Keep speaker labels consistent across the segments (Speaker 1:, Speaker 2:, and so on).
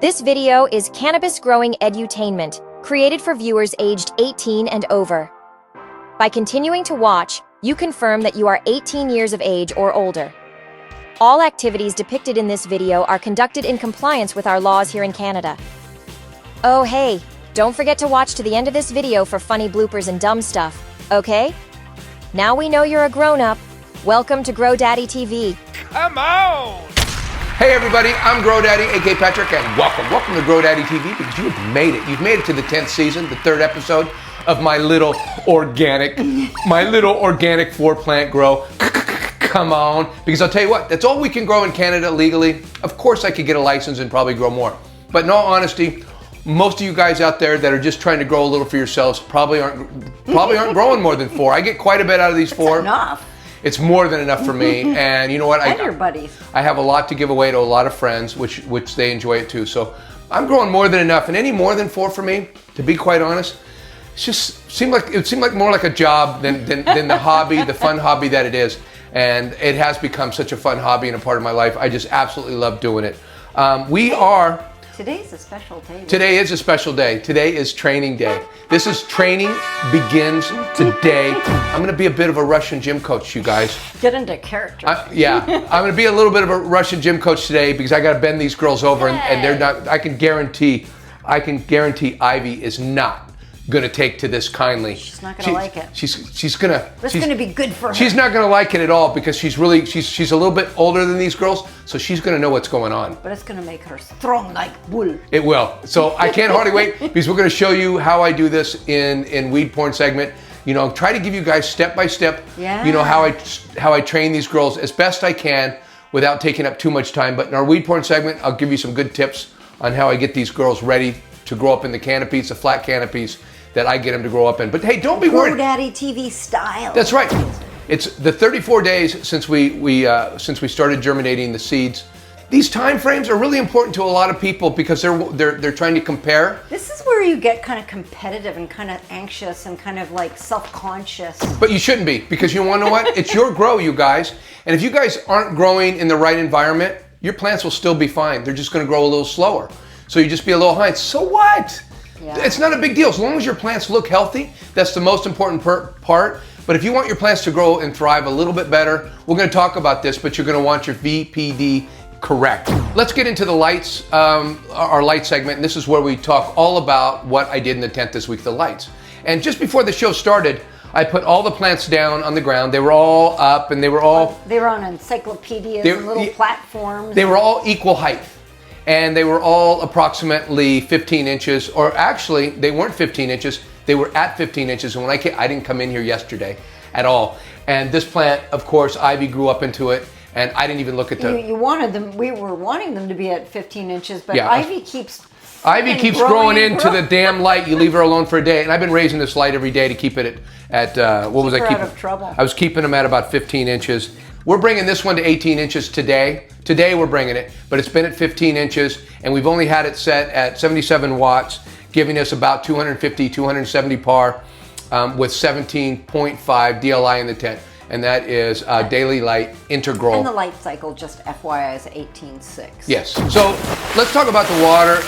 Speaker 1: This video is cannabis growing edutainment, created for viewers aged 18 and over. By continuing to watch, you confirm that you are 18 years of age or older. All activities depicted in this video are conducted in compliance with our laws here in Canada. Oh hey, don't forget to watch to the end of this video for funny bloopers and dumb stuff, okay? Now we know you're a grown-up. Welcome to Grow Daddy TV.
Speaker 2: Come on!
Speaker 3: Hey everybody, I'm Grow Daddy, aka Patrick, and welcome to Grow Daddy TV because you have made it. You've made it to the 10th season, the 3rd episode of my little organic 4-plant grow. Come on, because I'll tell you what, that's all we can grow in Canada legally. Of course I could get a license and probably grow more. But in all honesty, most of you guys out there that are just trying to grow a little for yourselves probably aren't growing more than 4. I get quite a bit out of these 4.
Speaker 4: Enough.
Speaker 3: It's more than enough for me, and you know what?
Speaker 4: And your buddies.
Speaker 3: I have a lot to give away to a lot of friends, which they enjoy it too. So I'm growing more than enough, and any more than 4 for me, to be quite honest, it seemed like more like a job than the hobby, the fun hobby that it is. And it has become such a fun hobby and a part of my life. I just absolutely love doing it.
Speaker 4: Today's a special day.
Speaker 3: Today is a special day. Today is training day. This is training begins today. I'm going to be a bit of a Russian gym coach, you guys.
Speaker 4: Get into character.
Speaker 3: Yeah, I'm going to be a little bit of a Russian gym coach today because I got to bend these girls over, and they're not. I can guarantee Ivy is not going to take to this kindly.
Speaker 4: She's not going to like it.
Speaker 3: She's going to.
Speaker 4: It's going to be good for her.
Speaker 3: She's not going to like it at all because she's a little bit older than these girls, so she's going to know what's going on.
Speaker 4: But it's going to make her strong like bull.
Speaker 3: It will. So I can't hardly wait because we're going to show you how I do this in weed porn segment. You know, try to give you guys step by step.
Speaker 4: Yeah.
Speaker 3: You know how I train these girls as best I can without taking up too much time. But in our weed porn segment, I'll give you some good tips on how I get these girls ready to grow up in the canopies, the flat canopies that I get them to grow up in. But hey, don't be worried.
Speaker 4: Grow Daddy TV style.
Speaker 3: That's right. It's the 34 days since we started germinating the seeds. These time frames are really important to a lot of people because they're trying to compare.
Speaker 4: This is where you get kind of competitive and kind of anxious and kind of like self-conscious.
Speaker 3: But you shouldn't be, because you want to know what? It's your grow, you guys. And if you guys aren't growing in the right environment, your plants will still be fine. They're just going to grow a little slower. So you just be a little behind. So what? Yeah. It's not a big deal. As long as your plants look healthy, that's the most important part. But if you want your plants to grow and thrive a little bit better, we're going to talk about this, but you're going to want your VPD correct. Let's get into the lights, our light segment. And this is where we talk all about what I did in the tent this week, the lights. And just before the show started, I put all the plants down on the ground. They were all up and they were
Speaker 4: on encyclopedias and little platforms.
Speaker 3: They were all equal height. And they were all approximately 15 inches, or actually, they weren't 15 inches. They were at 15 inches. And when I didn't come in here yesterday at all. And this plant, of course, Ivy grew up into it, and I didn't even look at them.
Speaker 4: You wanted them. We were wanting them to be at 15 inches, but
Speaker 3: yeah,
Speaker 4: Ivy keeps
Speaker 3: growing into the damn light. You leave her alone for a day, and I've been raising this light every day to keep it at what was I keeping?
Speaker 4: Out of trouble.
Speaker 3: I was keeping them at about 15 inches. We're bringing this one to 18 inches today. Today we're bringing it, but it's been at 15 inches, and we've only had it set at 77 watts, giving us about 250, 270 par with 17.5 DLI in the tent. And that is daily light integral.
Speaker 4: And the light cycle, just FYI, is 18.6.
Speaker 3: Yes. So let's talk about the water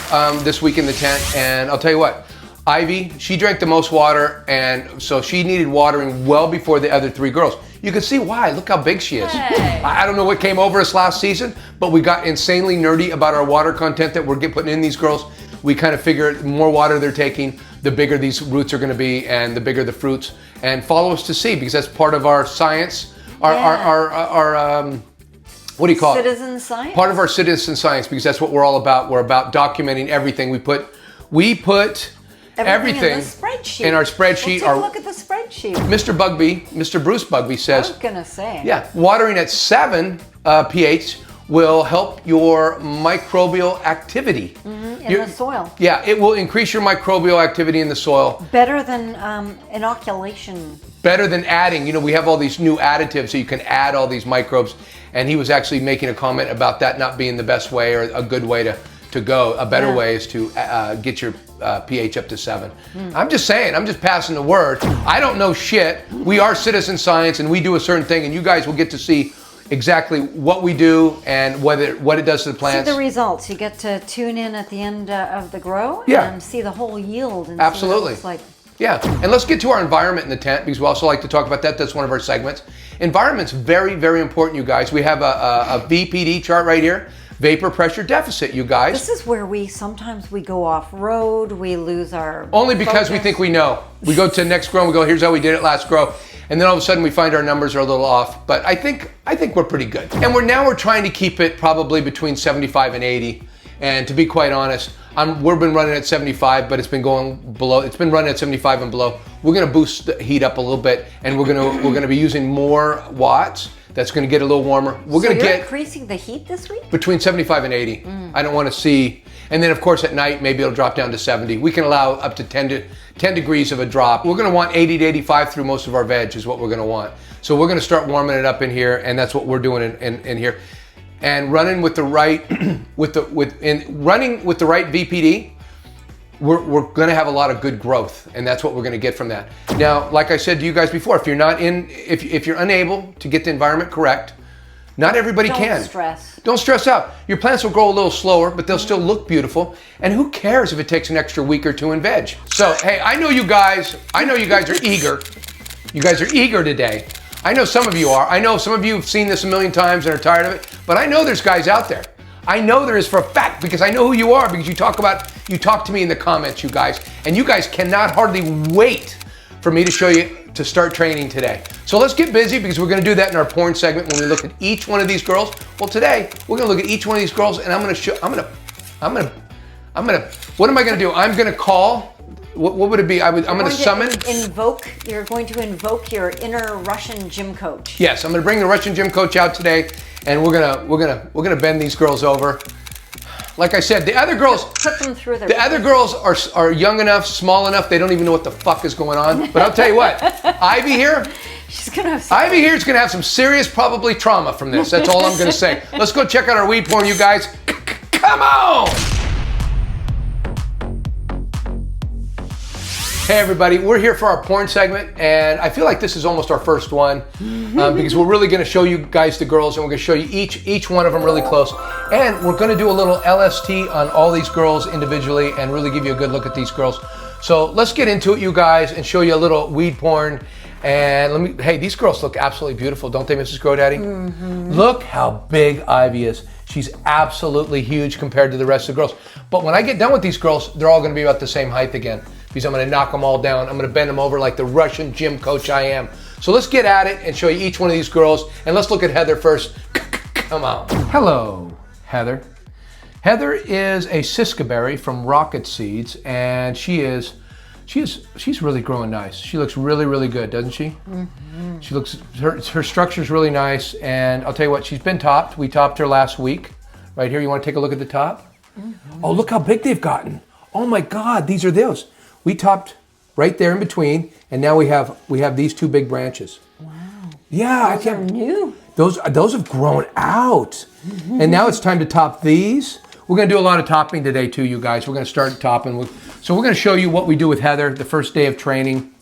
Speaker 3: this week in the tent. And I'll tell you what, Ivy, she drank the most water, and so she needed watering well before the other 3 girls. You can see why. Look how big she is. Hey. I don't know what came over us last season, but we got insanely nerdy about our water content that we're putting in these girls. We kind of figure the more water they're taking, the bigger these roots are going to be, and the bigger the fruits. And follow us to see, because that's part of our science. Our what do you call it?
Speaker 4: Citizen science.
Speaker 3: Part of our citizen science, because that's what we're all about. We're about documenting everything. We put everything
Speaker 4: in the spreadsheet.
Speaker 3: In our spreadsheet.
Speaker 4: Well, take a look at the spreadsheet.
Speaker 3: Mr. Bruce Bugby says,
Speaker 4: I was gonna say.
Speaker 3: Yeah, watering at 7 pH will help your microbial activity.
Speaker 4: In the soil.
Speaker 3: Yeah, it will increase your microbial activity in the soil.
Speaker 4: Better than inoculation.
Speaker 3: Better than adding. You know, we have all these new additives so you can add all these microbes. And he was actually making a comment about that not being the best way or a good way to go. A better way is to get your pH up to 7. I'm just saying, I'm just passing the word. I don't know shit. We are citizen science, and we do a certain thing, and you guys will get to see exactly what we do and what it does to the plants.
Speaker 4: See the results. You get to tune in at the end of the grow and see the whole yield. And
Speaker 3: absolutely.
Speaker 4: See what it looks like.
Speaker 3: Yeah, and let's get to our environment in the tent because we also like to talk about that. That's one of our segments. Environment's very, very important, you guys. We have a VPD chart right here. Vapor pressure deficit, you guys.
Speaker 4: This is where sometimes we go off road, we lose our
Speaker 3: only because we think we know. We go to the next grow and we go, here's how we did it last grow. And then all of a sudden we find our numbers are a little off. But I think we're pretty good. And we're trying to keep it probably between 75 and 80. And to be quite honest, we've been running at 75, but it's been going below. It's been running at 75 and below. We're going to boost the heat up a little bit, and we're going to be using more watts. That's going to get a little warmer. We're going to get
Speaker 4: increasing the heat this week
Speaker 3: between 75 and 80. I don't want to see, and then of course at night maybe it'll drop down to 70. We can allow up to 10 degrees of a drop. We're going to want 80 to 85 through most of our veg is what we're going to want. So we're going to start warming it up in here, and that's what we're doing in here. And running with the right running with the right VPD, we're going to have a lot of good growth, and that's what we're going to get from that. Now, like I said to you guys before, if you're unable to get the environment correct, not everybody can.
Speaker 4: Don't stress.
Speaker 3: Don't stress out. Your plants will grow a little slower, but they'll still look beautiful. And who cares if it takes an extra week or two in veg? So, hey, I know you guys are eager. You guys are eager today. I know some of you are. I know some of you have seen this a million times and are tired of it, but I know there's guys out there. I know there is for a fact because I know who you are because you talk to me in the comments, you guys, and you guys cannot hardly wait for me to show you to start training today. So let's get busy because we're going to do that in our porn segment when we look at each one of these girls. Well, today we're going to look at each one of these girls, and what am I going to do? I'm going to call. What would it be? I'm going to summon.
Speaker 4: You're going to invoke your inner Russian gym coach.
Speaker 3: Yes, I'm going to bring the Russian gym coach out today, and we're gonna bend these girls over. Like I said, the other girls.
Speaker 4: Put them through their.
Speaker 3: The other girls are young enough, small enough. They don't even know what the fuck is going on. But I'll tell you what, Ivy here. Ivy here is gonna have some serious, probably trauma from this. That's all I'm gonna say. Let's go check out our weed porn, you guys. Come on. Hey everybody, we're here for our porn segment, and I feel like this is almost our first one because we're really going to show you guys the girls, and we're going to show you each one of them really close, and we're going to do a little LST on all these girls individually and really give you a good look at these girls. So let's get into it, you guys, and show you a little weed porn. And hey, these girls look absolutely beautiful, don't they, Mrs. GrowDaddy? Look how big Ivy is. She's absolutely huge compared to the rest of the girls. But when I get done with these girls, they're all going to be about the same height again. Because I'm going to knock them all down. I'm going to bend them over like the Russian gym coach I am. So let's get at it and show you each one of these girls. And let's look at Heather first. Come on. Hello, Heather. Heather is a Shiskaberry from Rocket Seeds, and she's really growing nice. She looks really, really good, doesn't she? Her structure's really nice, and I'll tell you what, she's been topped. We topped her last week. Right here, you want to take a look at the top? Oh, look how big they've gotten. Oh my God, these are those. We topped right there in between, and now we have these two big branches.
Speaker 4: Wow.
Speaker 3: Yeah,
Speaker 4: those are new.
Speaker 3: Those have grown out. And now it's time to top these. We're going to do a lot of topping today too, you guys. We're going to start topping. So we're going to show you what we do with Heather the first day of training.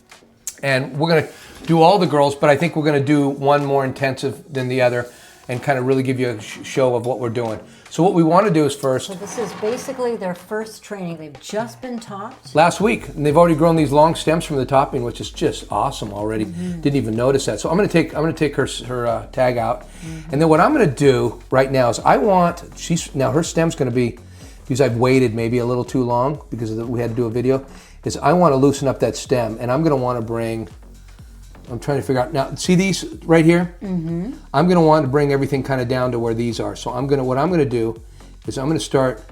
Speaker 3: And we're going to do all the girls, but I think we're going to do one more intensive than the other and kind of really give you a show of what we're doing. So what we want to do is first.
Speaker 4: So this is basically their first training. They've just been topped?
Speaker 3: Last week. And they've already grown these long stems from the topping, which is just awesome already. Didn't even notice that. So I'm going to take her tag out. And then what I'm going to do right now is now her stem's going to be, because I've waited maybe a little too long because we had to do a video, is I want to loosen up that stem, and I'm going to want to bring, I'm trying to figure out, now see these right here? I'm going to want to bring everything kind of down to where these are. So what I'm going to do is I'm going to start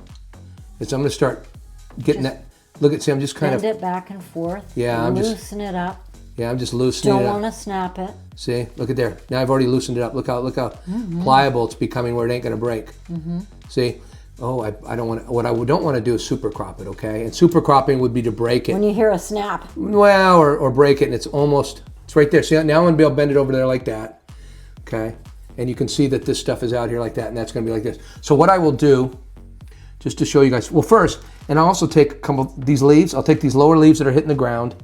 Speaker 3: getting that, look at, see, I'm just kind of.
Speaker 4: Bend it back and forth.
Speaker 3: Yeah,
Speaker 4: loosen it up.
Speaker 3: Yeah, I'm just loosening it up.
Speaker 4: Don't want to snap it.
Speaker 3: See, look at there. Now I've already loosened it up. Look how pliable it's becoming where it ain't going to break. See? Oh, I don't want to, what I don't want to do is super crop it, okay? And super cropping would be to break it.
Speaker 4: When you hear a snap.
Speaker 3: Well, or break it, and it's right there. See, now I'm going to be able to bend it over there like that, okay? And you can see that this stuff is out here like that, and that's going to be like this. So what I will do, just to show you guys, well first, and I'll also take a couple of these leaves. I'll take these lower leaves that are hitting the ground,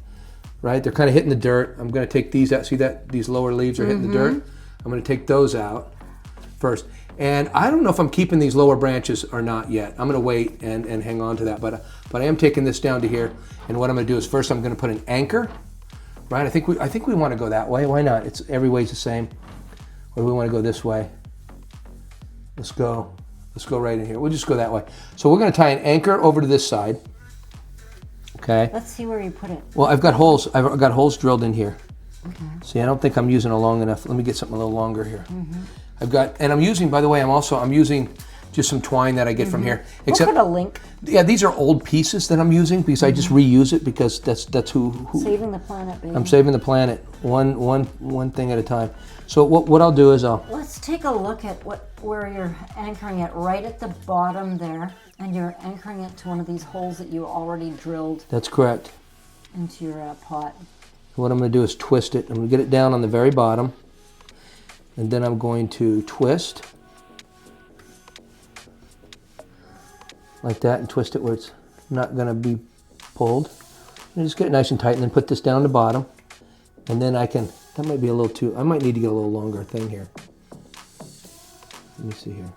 Speaker 3: right? They're kind of hitting the dirt. I'm going to take these out. See that? These lower leaves are hitting the dirt. I'm going to take those out. first. And I don't know if I'm keeping these lower branches or not yet. I'm gonna wait and hang on to that, but I am taking this down to here. And what I'm gonna do is first I'm gonna put an anchor, right? I think we wanna go that way. Why not? It's every way's the same. Or do we wanna go this way? Let's go right in here. We'll just go that way. So we're gonna tie an anchor over to this side. Okay.
Speaker 4: Let's see where you put it.
Speaker 3: Well, I've got holes drilled in here. Okay. See, I don't think I'm using it long enough. Let me get something a little longer here. I'm using, by the way, I'm using just some twine that I get from here.
Speaker 4: Except, we'll put a link.
Speaker 3: Yeah, these are old pieces that I'm using because I just reuse it because that's who
Speaker 4: saving the planet, baby.
Speaker 3: I'm saving the planet one thing at a time. So what I'll do is
Speaker 4: let's take a look at where you're anchoring it, right at the bottom there, and you're anchoring it to one of these holes that you already drilled.
Speaker 3: That's correct.
Speaker 4: Into your pot.
Speaker 3: What I'm going to do is twist it. I'm going to get it down on the very bottom, and then I'm going to twist like that and twist it where it's not going to be pulled. And just get it nice and tight, and then put this down the bottom, and then that might be a little too, I might need to get a little longer thing here. Let me see here.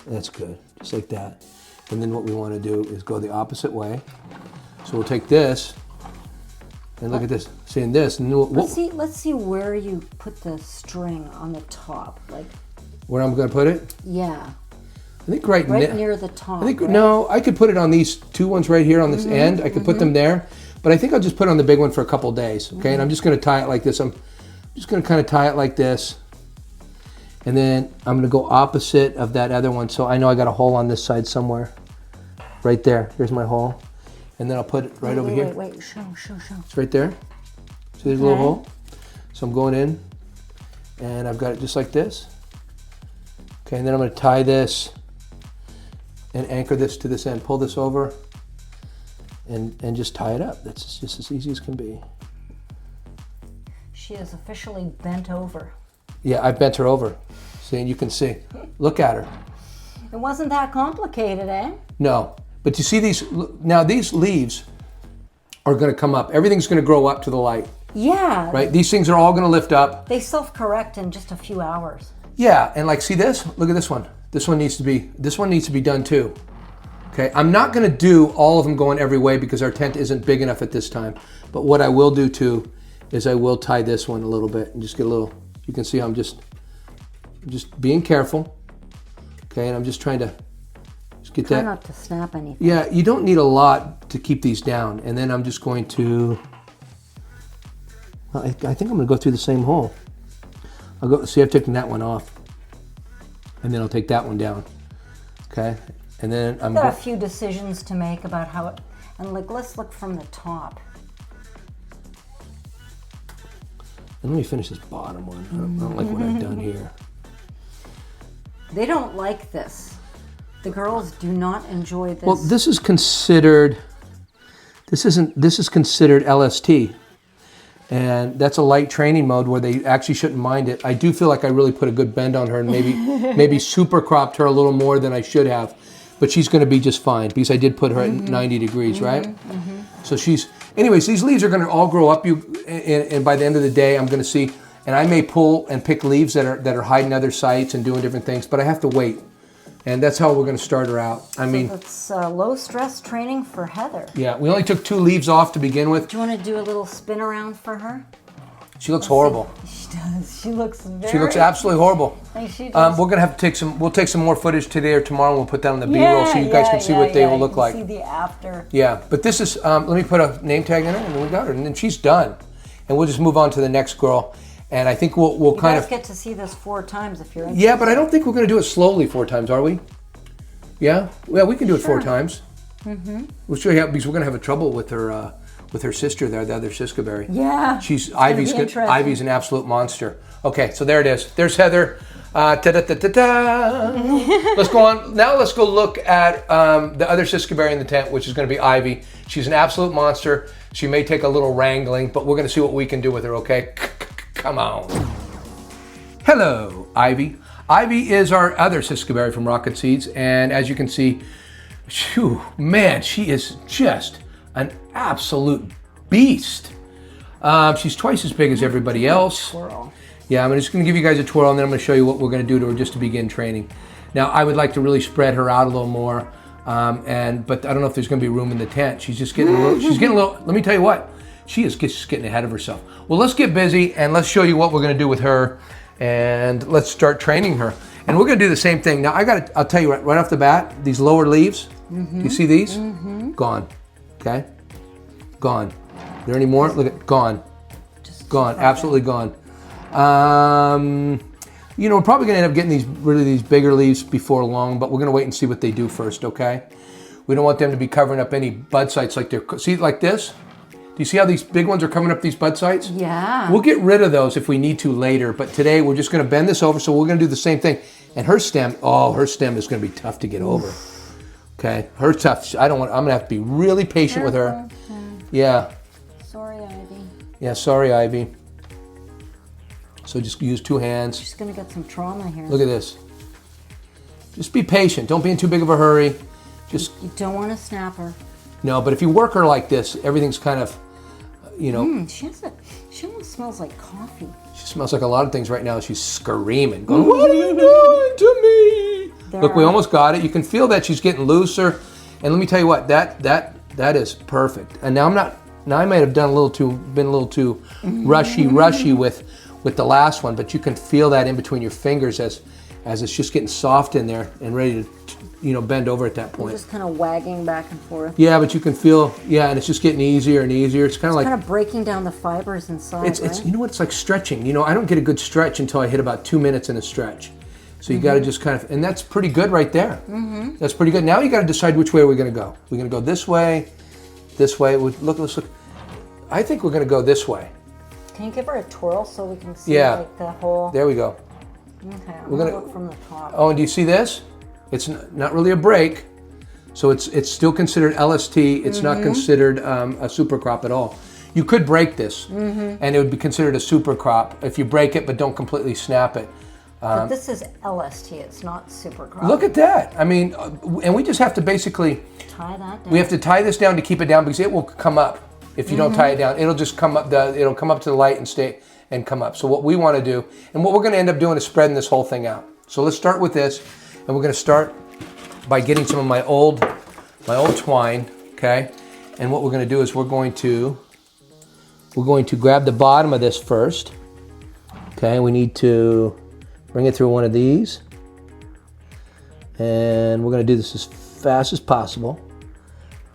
Speaker 3: That's good, just like that. And then what we want to do is go the opposite way. So we'll take this, and look at this, seeing this. And
Speaker 4: let's see where you put the string on the top, like.
Speaker 3: Where I'm going to put it?
Speaker 4: Yeah.
Speaker 3: I think
Speaker 4: right near the top.
Speaker 3: I think no, I could put it on these two ones right here on this end. I could put them there, but I think I'll just put it on the big one for a couple days. Okay, and I'm just going to tie it like this. I'm just going to kind of tie it like this, and then I'm going to go opposite of that other one. So I know I got a hole on this side somewhere. Right there. Here's my hole, and then I'll put it right over here.
Speaker 4: Wait, show.
Speaker 3: It's right there. See there's a little hole. So I'm going in, and I've got it just like this. Okay, and then I'm going to tie this and anchor this to this end. Pull this over and just tie it up. That's just as easy as can be.
Speaker 4: She is officially bent over.
Speaker 3: Yeah, I bent her over. See, and you can see. Look at her.
Speaker 4: It wasn't that complicated, eh?
Speaker 3: No, but you see these, now these leaves are going to come up. Everything's going to grow up to the light.
Speaker 4: Yeah.
Speaker 3: Right? These things are all going to lift up.
Speaker 4: They self-correct in just a few hours.
Speaker 3: Yeah, and like, see this? Look at this one. This one needs to be done too. Okay, I'm not going to do all of them going every way because our tent isn't big enough at this time. But what I will do too is I will tie this one a little bit and just get a little, you can see I'm just being careful. Okay, and I'm just trying to just get that.
Speaker 4: Try not to snap anything.
Speaker 3: Yeah, you don't need a lot to keep these down. And then I'm just going to, I think I'm going to go through the same hole. I'll go, see, I've taken that one off. And then I'll take that one down. Okay? And then I'm
Speaker 4: got a few decisions to make about how it, and like, let's look from the top.
Speaker 3: And let me finish this bottom one. I don't like what I've done here.
Speaker 4: They don't like this. The girls do not enjoy this.
Speaker 3: Well, this is considered LST. And that's a light training mode where they actually shouldn't mind it. I do feel like I really put a good bend on her and maybe super cropped her a little more than I should have. But she's going to be just fine because I did put her at 90 degrees, right? So anyways, these leaves are going to all grow up. And by the end of the day, I'm going to see, and I may pull and pick leaves that are hiding other sites and doing different things, but I have to wait. And that's how we're going to start her out. I mean,
Speaker 4: it's low stress training for Heather.
Speaker 3: Yeah, we only took 2 leaves off to begin with.
Speaker 4: Do you want to do a little spin around for her?
Speaker 3: She looks horrible.
Speaker 4: She does. She looks
Speaker 3: She looks absolutely horrible.
Speaker 4: She does.
Speaker 3: We're going to have to take some. We'll take some more footage today or tomorrow. And we'll put that on the B-roll so you guys can see what they will look like.
Speaker 4: See the after.
Speaker 3: Yeah, but this is. Let me put a name tag in her, and then we got her, and then she's done, and we'll just move on to the next girl. And I think we'll kind of.
Speaker 4: You guys get to see this 4 times if you're interested.
Speaker 3: Yeah, but I don't think we're going to do it slowly 4 times, are we? Yeah, we can do it 4 times. We'll show you how, because we're going to have trouble with her sister there, the other Shiskaberry.
Speaker 4: Yeah.
Speaker 3: Ivy's an absolute monster. Okay, so there it is. There's Heather. Ta-da-ta-ta-ta. Let's go on. Now let's go look at the other Shiskaberry in the tent, which is going to be Ivy. She's an absolute monster. She may take a little wrangling, but we're going to see what we can do with her, okay? Come on. Hello, Ivy. Ivy is our other Shiskaberry from Rocket Seeds, and as you can see, phew, man, she is just an absolute beast. She's twice as big as everybody else.
Speaker 4: Squirrel.
Speaker 3: Yeah, I'm just going to give you guys a twirl, and then I'm going to show you what we're going to do to her just to begin training. Now, I would like to really spread her out a little more, but I don't know if there's going to be room in the tent. She's just getting a little, let me tell you what, she is just getting ahead of herself. Well, let's get busy, and let's show you what we're going to do with her, and let's start training her. And we're going to do the same thing. Now, I'll tell you right off the bat, these lower leaves, do you see these? Gone, okay? Gone. Are there any more? Look at, gone. Gone, absolutely gone. You know, we're probably gonna end up getting these bigger leaves before long, but we're gonna wait and see what they do first, okay? We don't want them to be covering up any bud sites like see, like this? Do you see how these big ones are covering up these bud sites?
Speaker 4: Yeah.
Speaker 3: We'll get rid of those if we need to later, but today we're just gonna bend this over, so we're gonna do the same thing. And her stem is gonna be tough to get over. Okay, her tough, I'm gonna have to be really patient with her. Yeah.
Speaker 4: Sorry, Ivy.
Speaker 3: Yeah, sorry, Ivy. So just use 2 hands.
Speaker 4: She's gonna get some trauma here.
Speaker 3: Look at this. Just be patient. Don't be in too big of a hurry. Just
Speaker 4: You don't want to snap her.
Speaker 3: no, but if you work her like this, everything's kind of, you know.
Speaker 4: She almost smells like coffee.
Speaker 3: She smells like a lot of things right now. She's screaming, going, "What are you doing to me?" Look, we almost got it. You can feel that she's getting looser. And let me tell you what, that is perfect. And now I might have been a little too rushy with the last one, but you can feel that in between your fingers as it's just getting soft in there and ready to, you know, bend over at that point.
Speaker 4: Just kind of wagging back and forth.
Speaker 3: Yeah, but you can feel, and it's just getting easier and easier. It's kind of like
Speaker 4: kind of breaking down the fibers inside.
Speaker 3: It's you know what, it's like stretching. You know, I don't get a good stretch until I hit about 2 minutes in a stretch. So you got to just kind of, and that's pretty good right there. That's pretty good. Now you got to decide which way we're going to go. We're going to go this way. Let's look. I think we're going to go this way.
Speaker 4: Can you give her a twirl so we can see like the whole?
Speaker 3: There we go.
Speaker 4: Okay, we're gonna look from the top.
Speaker 3: Oh, and do you see this? It's not really a break, so it's still considered LST. It's not considered a super crop at all. You could break this, and it would be considered a super crop if you break it, but don't completely snap it.
Speaker 4: But this is LST. It's not super crop.
Speaker 3: Look at that. I mean, and we just have to basically
Speaker 4: tie that down.
Speaker 3: We have to tie this down to keep it down because it will come up. If you don't tie it down, it'll just come up. It'll come up to the light and stay and come up. So what we want to do, and what we're going to end up doing, is spreading this whole thing out. So let's start with this, and we're going to start by getting some of my old twine, okay? And what we're going to do is we're going to grab the bottom of this first, okay? We need to bring it through one of these, and we're going to do this as fast as possible,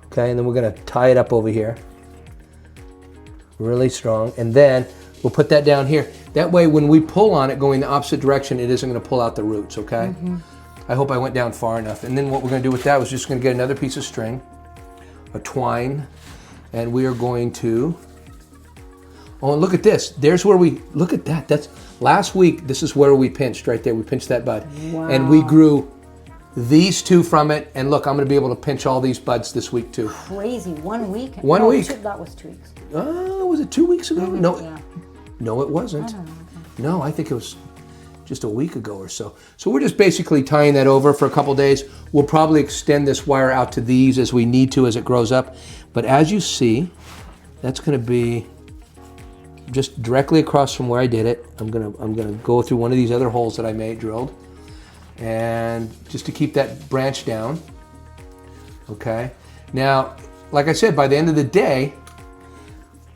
Speaker 3: okay? And then we're going to tie it up over here. Really strong, and then we'll put that down here. That way when we pull on it going the opposite direction, it isn't going to pull out the roots, okay? I hope I went down far enough. And then what we're going to do with that was just going to get another piece of string, a twine, and we are going to, oh, and look at this. There's where look at that. That's last week. This is where we pinched right there. We pinched that bud.
Speaker 4: Wow.
Speaker 3: And we grew these 2 from it, and look, I'm going to be able to pinch all these buds this week too.
Speaker 4: Crazy, 1 week.
Speaker 3: One week.
Speaker 4: That was 2 weeks.
Speaker 3: Was it 2 weeks ago? No,
Speaker 4: Yeah.
Speaker 3: no, it wasn't.
Speaker 4: I don't know. Okay.
Speaker 3: No, I think it was just a week ago or so. So we're just basically tying that over for a couple days. We'll probably extend this wire out to these as we need to as it grows up. But as you see, that's going to be just directly across from where I did it. I'm gonna go through one of these other holes that I drilled, and just to keep that branch down. Okay. Now, like I said, by the end of the day,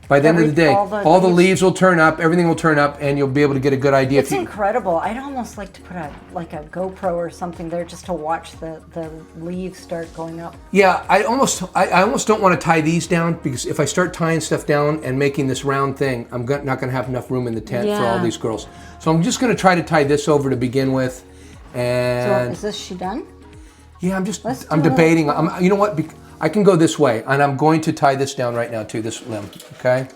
Speaker 3: all the leaves will turn up, everything will turn up, and you'll be able to get a good idea.
Speaker 4: It's incredible. I'd almost like to put a GoPro or something there just to watch the leaves start going up.
Speaker 3: Yeah, I almost don't want to tie these down, because if I start tying stuff down and making this round thing, I'm not going to have enough room in the tent for all these girls. So I'm just going to try to tie this over to begin with. And
Speaker 4: so is she done?
Speaker 3: Yeah, I'm debating. You know what? I can go this way, and I'm going to tie this down right now too, this limb, okay?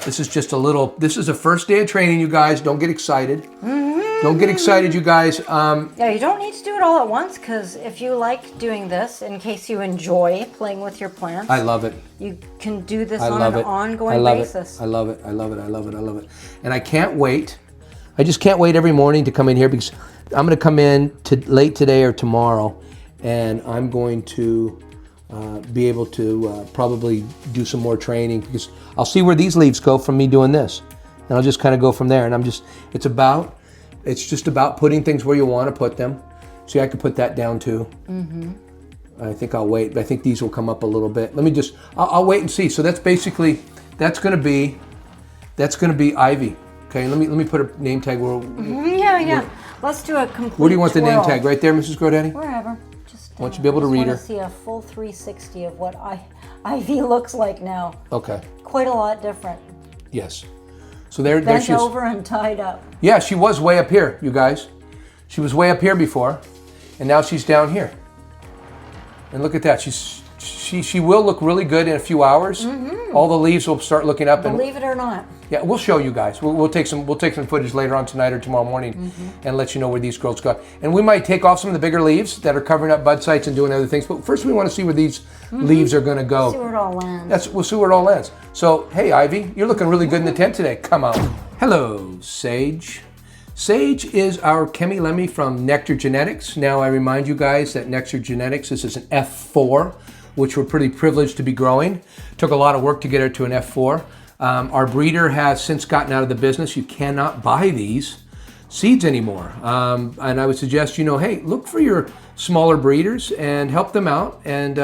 Speaker 3: This is just this is the first day of training, you guys. Don't get excited. Don't get excited, you guys.
Speaker 4: Yeah, you don't need to do it all at once, because if you like doing this, in case you enjoy playing with your plants.
Speaker 3: I love it.
Speaker 4: You can do this on an ongoing basis.
Speaker 3: I love it. I love it. I love it. I love it. And I can't wait. I just can't wait every morning to come in here, because I'm going to come in late today or tomorrow, and I'm going to be able to probably do some more training, because I'll see where these leaves go from me doing this. And I'll just kind of go from there. And it's just about putting things where you want to put them. See, I could put that down too. I think I'll wait. I think these will come up a little bit. Let me just, I'll wait and see. So that's basically, that's gonna be Ivy. Okay, let me put a name tag where.
Speaker 4: Yeah. Let's do a complete
Speaker 3: Where do you want
Speaker 4: twirl.
Speaker 3: the name tag? Right there, Mrs. Grodaddy?
Speaker 4: Wherever. Just,
Speaker 3: I want you to be able to read her.
Speaker 4: I see a full 360 of what Ivy looks like now.
Speaker 3: Okay.
Speaker 4: Quite a lot different.
Speaker 3: Yes. So there she
Speaker 4: Bent
Speaker 3: is.
Speaker 4: over and tied up.
Speaker 3: Yeah, she was way up here, you guys. She was way up here before, and now she's down here. And look at that. She will look really good in a few hours. All the leaves will start looking up.
Speaker 4: Believe it or not.
Speaker 3: Yeah, we'll show you guys. We'll take some footage later on tonight or tomorrow morning and let you know where these growths go. And we might take off some of the bigger leaves that are covering up bud sites and doing other things. But first we want to see where these leaves are going to go.
Speaker 4: See where it all lands.
Speaker 3: We'll see where it all lands. So, hey Ivy, you're looking really good in the tent today. Come on. Hello, Sage. Sage is our Chemy Lemmy from Nectar Genetics. Now I remind you guys that Nectar Genetics, this is an F4, which we're pretty privileged to be growing. Took a lot of work to get her to an F4. Our breeder has since gotten out of the business. You cannot buy these seeds anymore. And I would suggest, hey, look for your smaller breeders and help them out and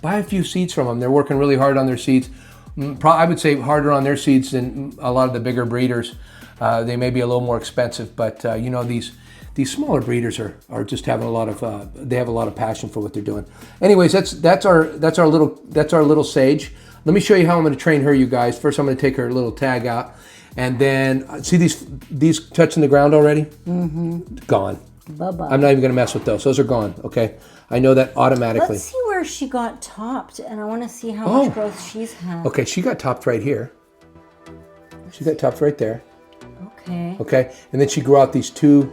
Speaker 3: buy a few seeds from them. They're working really hard on their seeds. I would say harder on their seeds than a lot of the bigger breeders. They may be a little more expensive, but these smaller breeders are just having a lot of they have a lot of passion for what they're doing. Anyways, that's our little Sage. Let me show you how I'm going to train her, you guys. First, I'm going to take her little tag out, and then see these touching the ground already. Gone.
Speaker 4: Bye-bye.
Speaker 3: I'm not even going to mess with those. Those are gone. Okay, I know that automatically.
Speaker 4: Let's see where she got topped, and I want to see how much growth she's had.
Speaker 3: Okay, she got topped right here. She got topped right there.
Speaker 4: Okay.
Speaker 3: Okay, and then she grew out these two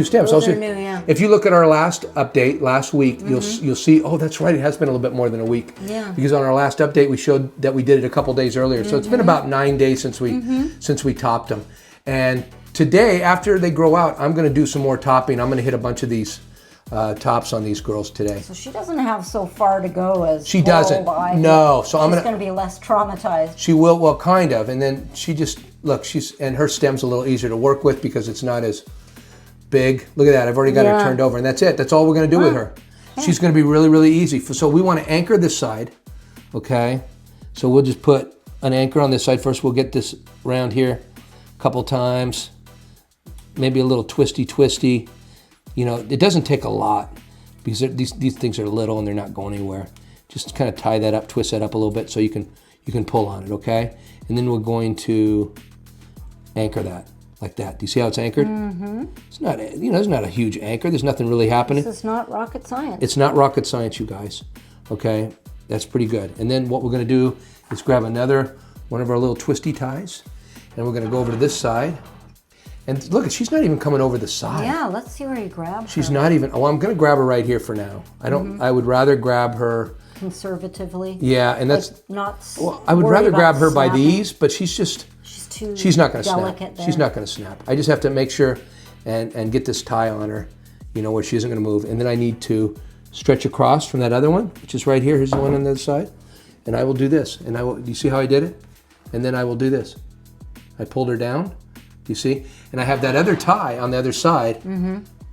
Speaker 3: stems.
Speaker 4: Those are new, yeah.
Speaker 3: If you look at our last update last week, you'll see. Oh, that's right. It has been a little bit more than a week.
Speaker 4: Yeah.
Speaker 3: Because on our last update, we showed that we did it a couple days earlier. So it's been about 9 days since we topped them. And today, after they grow out, I'm going to do some more topping. I'm going to hit a bunch of these tops on these girls today.
Speaker 4: So she doesn't have so far to go as
Speaker 3: she doesn't. No. So
Speaker 4: she's going to be less traumatized.
Speaker 3: She will. Well, kind of. And then she just look. And her stem's a little easier to work with because it's not as big. Look at that. I've already got her turned over, and that's it. That's all we're going to do with her. She's going to be really, really easy. So we want to anchor this side. Okay. So we'll just put an anchor on this side first. We'll get this around here a couple times. Maybe a little twisty. It doesn't take a lot because these things are little and they're not going anywhere. Just kind of tie that up, twist that up a little bit so you can pull on it, okay? And then we're going to anchor that like that. Do you see how it's anchored? It's not, it's not a huge anchor. There's nothing really happening.
Speaker 4: This is not rocket science.
Speaker 3: It's not rocket science, you guys. Okay, that's pretty good. And then what we're going to do is grab another one of our little twisty ties, and we're going to go over to this side. And look, she's not even coming over the side.
Speaker 4: Yeah, let's see where you grab her.
Speaker 3: She's not even. Oh, I'm going to grab her right here for now. I don't. I would rather grab her
Speaker 4: conservatively.
Speaker 3: Yeah, and that's
Speaker 4: not.
Speaker 3: Well, I would rather grab her by these, but she's just.
Speaker 4: She's
Speaker 3: not going to snap.
Speaker 4: There.
Speaker 3: She's not going to snap. I just have to make sure and get this tie on her, where she isn't going to move. And then I need to stretch across from that other one, which is right here. Here's the one on the other side, and I will do this. And I will. Do you see how I did it? And then I will do this. I pulled her down. Do you see? And I have that other tie on the other side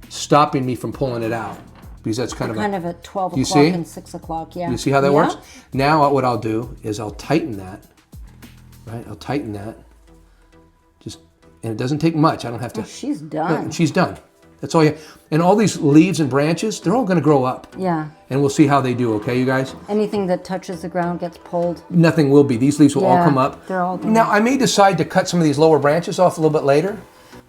Speaker 3: stopping me from pulling it out because that's kind of
Speaker 4: at 12
Speaker 3: o'clock
Speaker 4: and 6 o'clock, yeah.
Speaker 3: You see how that works? Now what I'll do is I'll tighten that, right? I'll tighten that. And it doesn't take much. I don't have to.
Speaker 4: Oh, she's done.
Speaker 3: No, she's done. That's all you have. And all these leaves and branches, they're all going to grow up.
Speaker 4: Yeah.
Speaker 3: And we'll see how they do, okay, you guys?
Speaker 4: Anything that touches the ground gets pulled.
Speaker 3: Nothing will be. These leaves will all come up.
Speaker 4: They're all done.
Speaker 3: Now, I may decide to cut some of these lower branches off a little bit later,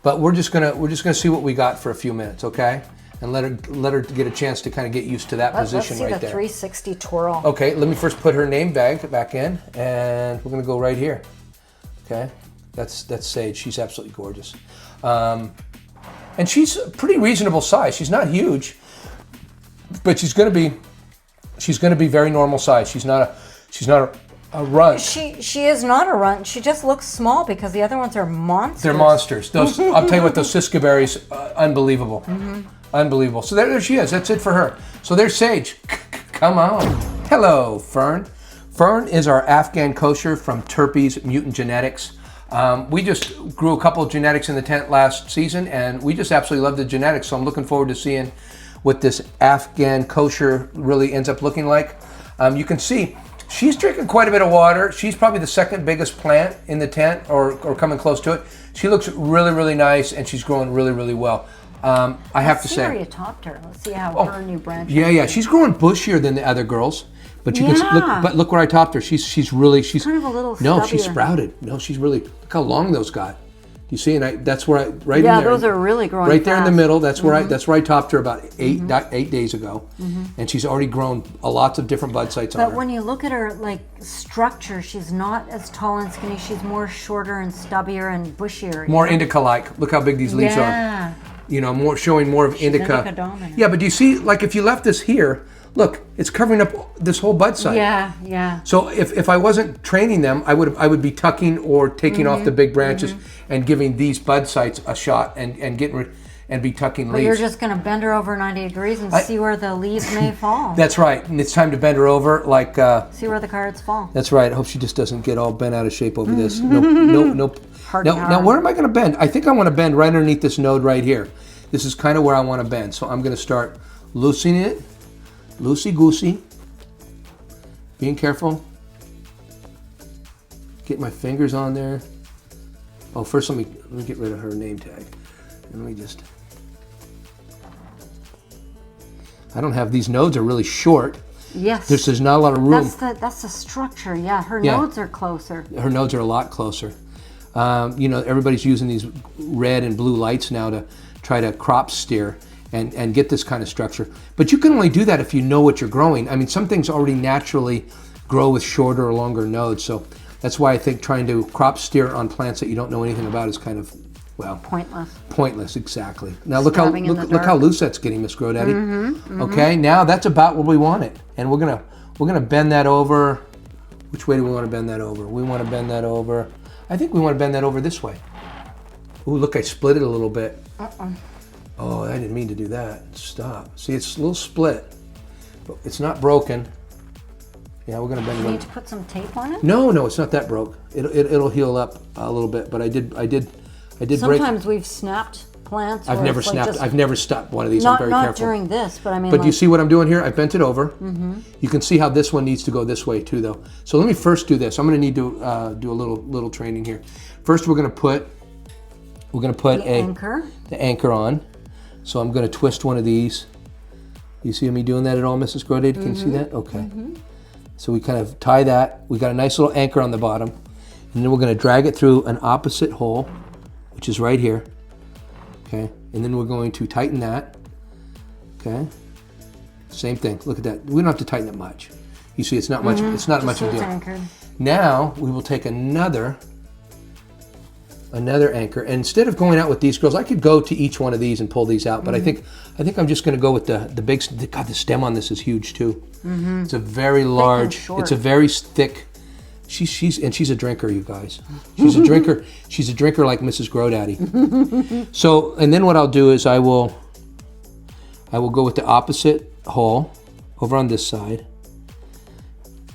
Speaker 3: but we're just gonna see what we got for a few minutes, okay? And let her get a chance to kind of get used to that position right there.
Speaker 4: Let's see the 360 twirl.
Speaker 3: Okay, let me first put her name bag back in, and we're gonna go right here. Okay, that's Sage. She's absolutely gorgeous. And she's a pretty reasonable size. She's not huge, but she's going to be very normal size. She's not a runt.
Speaker 4: She is not a runt. She just looks small because the other ones are monsters.
Speaker 3: They're monsters. Those I'll tell you what, those Shiskaberries, unbelievable, unbelievable. So there she is. That's it for her. So there's Sage. Come on. Hello, Fern. Fern is our Afghan Kosher from TERPYZ Mutant Genetics. We just grew a couple of genetics in the tent last season, and we just absolutely love the genetics. So I'm looking forward to seeing what this Afghan Kosher really ends up looking like. You can see she's drinking quite a bit of water. She's probably the second biggest plant in the tent, or coming close to it. She looks really, really nice, and she's growing really, really well. I have to say.
Speaker 4: Let's see where you topped her. Let's see how her new branch.
Speaker 3: Yeah. She's growing bushier than the other girls. But you can look. But look where I topped her. She's kind
Speaker 4: of a little
Speaker 3: no. She's sprouted. No, she's really. Look how long those got. You see, and that's where in there.
Speaker 4: Yeah, those are really growing.
Speaker 3: Right there in the middle. That's where I topped her about 8 days ago, and she's already grown lots of different bud sites on her.
Speaker 4: But when you look at her structure, she's not as tall and skinny. She's more shorter and stubbier and bushier.
Speaker 3: More indica-like. Look how big these leaves are. More showing more of indica.
Speaker 4: Indica dominant.
Speaker 3: Yeah, but do you see? Like if you left this here. Look, it's covering up this whole bud site.
Speaker 4: Yeah.
Speaker 3: So if I wasn't training them, I would be tucking or taking off the big branches and giving these bud sites a shot and be tucking leaves.
Speaker 4: But you're just going to bend her over 90 degrees and see where the leaves may fall.
Speaker 3: That's right, and it's time to bend her over
Speaker 4: see where the cards fall.
Speaker 3: That's right. I hope she just doesn't get all bent out of shape over this. Nope. Now where am I going to bend? I think I want to bend right underneath this node right here. This is kind of where I want to bend. So I'm going to start loosening it. Loosey-goosey, being careful. Get my fingers on there. Oh, first let me get rid of her name tag. And let me just. I don't have, these nodes are really short.
Speaker 4: Yes.
Speaker 3: There's not a lot of room.
Speaker 4: That's the structure. Yeah, her nodes are closer.
Speaker 3: Her nodes are a lot closer. Everybody's using these red and blue lights now to try to crop steer. And get this kind of structure. But you can only do that if you know what you're growing. I mean, some things already naturally grow with shorter or longer nodes. So that's why I think trying to crop steer on plants that you don't know anything about is kind of,
Speaker 4: pointless.
Speaker 3: Pointless, exactly. Now look how loose that's getting, Miss GrowDaddy. Okay, now that's about where we want it. And we're gonna bend that over. Which way do we want to bend that over? We want to bend that over. I think we want to bend that over this way. Ooh, look, I split it a little bit. Oh, I didn't mean to do that. Stop. See, it's a little split. But it's not broken. Yeah, we're gonna bend it.
Speaker 4: You need to put some tape on it?
Speaker 3: No, it's not that broke. It'll heal up a little bit. But I did break.
Speaker 4: Sometimes we've snapped plants.
Speaker 3: I've never snapped. I've never stopped one of these. I'm very careful.
Speaker 4: Not during this, but I mean.
Speaker 3: But do you see what I'm doing here? I bent it over. You can see how this one needs to go this way too, though. So let me first do this. I'm gonna need to do a little training here. First, we're gonna put the anchor on. So I'm going to twist one of these. You see me doing that at all, Mrs. GrowDaddy? Can you see that? Okay. So we kind of tie that. We got a nice little anchor on the bottom. And then we're going to drag it through an opposite hole, which is right here. Okay. And then we're going to tighten that. Okay. Same thing. Look at that. We don't have to tighten it much. You see, it's not much. It's not much of a deal.
Speaker 4: Anchored.
Speaker 3: Now we will take another anchor, and instead of going out with these girls, I could go to each one of these and pull these out, but I think I'm just going to go with the big. God, the stem on this is huge too. It's a very large. It's a very thick. She's a drinker, you guys. She's a drinker. She's a drinker like Mrs. GrowDaddy. So, and then what I'll do is I will go with the opposite hole over on this side,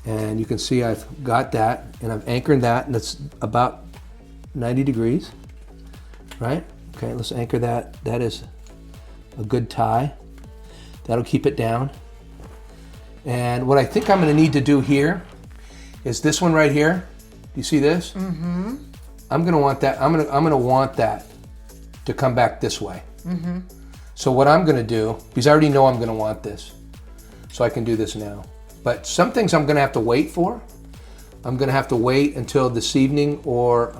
Speaker 3: and you can see I've got that, and I'm anchoring that, and it's about 90 degrees, right? Okay, let's anchor that. That is a good tie. That'll keep it down. And what I think I'm going to need to do here is this one right here. Do you see this? I'm going to want that. I'm going to want that to come back this way. So what I'm going to do, because I already know I'm going to want this, so I can do this now. But some things I'm going to have to wait for. I'm going to have to wait until this evening or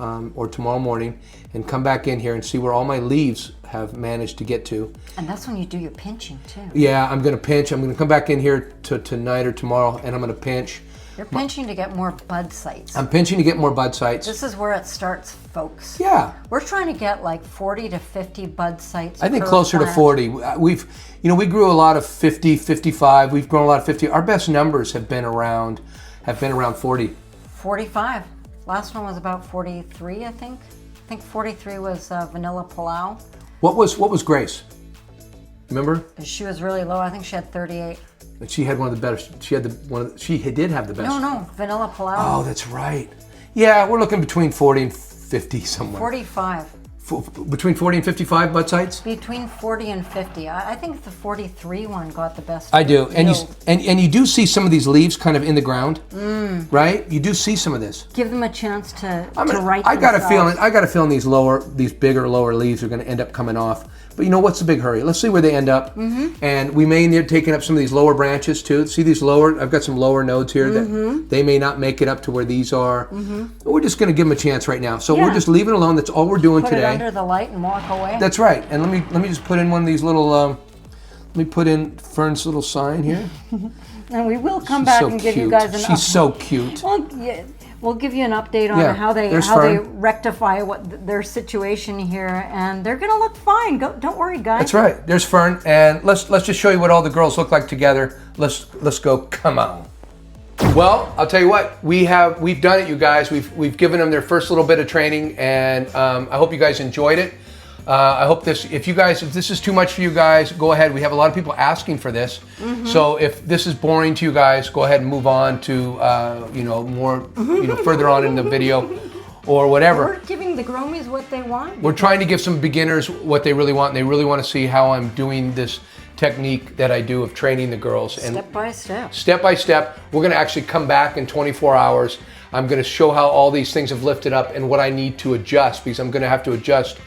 Speaker 3: tomorrow morning and come back in here and see where all my leaves have managed to get to.
Speaker 4: And that's when you do your pinching too.
Speaker 3: Yeah, I'm going to pinch. I'm going to come back in here tonight or tomorrow, and I'm going to pinch.
Speaker 4: You're pinching to get more bud sites.
Speaker 3: I'm pinching to get more bud sites.
Speaker 4: This is where it starts, folks.
Speaker 3: Yeah.
Speaker 4: We're trying to get like 40 to 50 bud sites.
Speaker 3: I think closer to 40. We grew a lot of 50, 55. We've grown a lot of 50. Our best numbers have been around 40.
Speaker 4: 45. Last one was about 43, I think. I think 43 was Vanilla Palau.
Speaker 3: What was Grace? Remember?
Speaker 4: She was really low. I think she had 38.
Speaker 3: And she had one of the better. She did have the best.
Speaker 4: No, Vanilla Palau.
Speaker 3: Oh, that's right. Yeah, we're looking between 40 and 50 somewhere.
Speaker 4: 45.
Speaker 3: Between 40 and 55 bud sites?
Speaker 4: Between 40 and 50. I think the 43 one got the best.
Speaker 3: I do. And
Speaker 4: yield.
Speaker 3: you do see some of these leaves kind of in the ground, right? You do see some of this.
Speaker 4: Give them a chance to write
Speaker 3: I got a
Speaker 4: themselves.
Speaker 3: feeling these bigger, lower leaves are going to end up coming off. But you know, what's the big hurry? Let's see where they end up. And we may end up taking up some of these lower branches too. See these lower, I've got some lower nodes here that they may not make it up to where these are. We're just going to give them a chance right now. So we're just leaving it alone. That's all we're doing today.
Speaker 4: Put it under the light and walk away.
Speaker 3: That's right. And let me just put in one of these little, let me put in Fern's little sign here.
Speaker 4: And we will come back and give you guys an update.
Speaker 3: She's so cute.
Speaker 4: Well, yeah, we'll give you an update on how they rectify their situation here, and they're going to look fine. Don't worry, guys.
Speaker 3: That's right. There's Fern, and let's just show you what all the girls look like together. Let's go. Come on. Well, I'll tell you what, we've done it, you guys. We've given them their first little bit of training, and I hope you guys enjoyed it. I hope if this is too much for you guys, go ahead. We have a lot of people asking for this. So if this is boring to you guys, go ahead and move on to more further on in the video or whatever.
Speaker 4: We're giving the Gromies what they want.
Speaker 3: We're trying to give some beginners what they really want, and they really want to see how I'm doing this technique that I do of training the girls. And
Speaker 4: step by step.
Speaker 3: Step by step. We're going to actually come back in 24 hours. I'm going to show how all these things have lifted up and what I need to adjust, because I'm going to have to adjust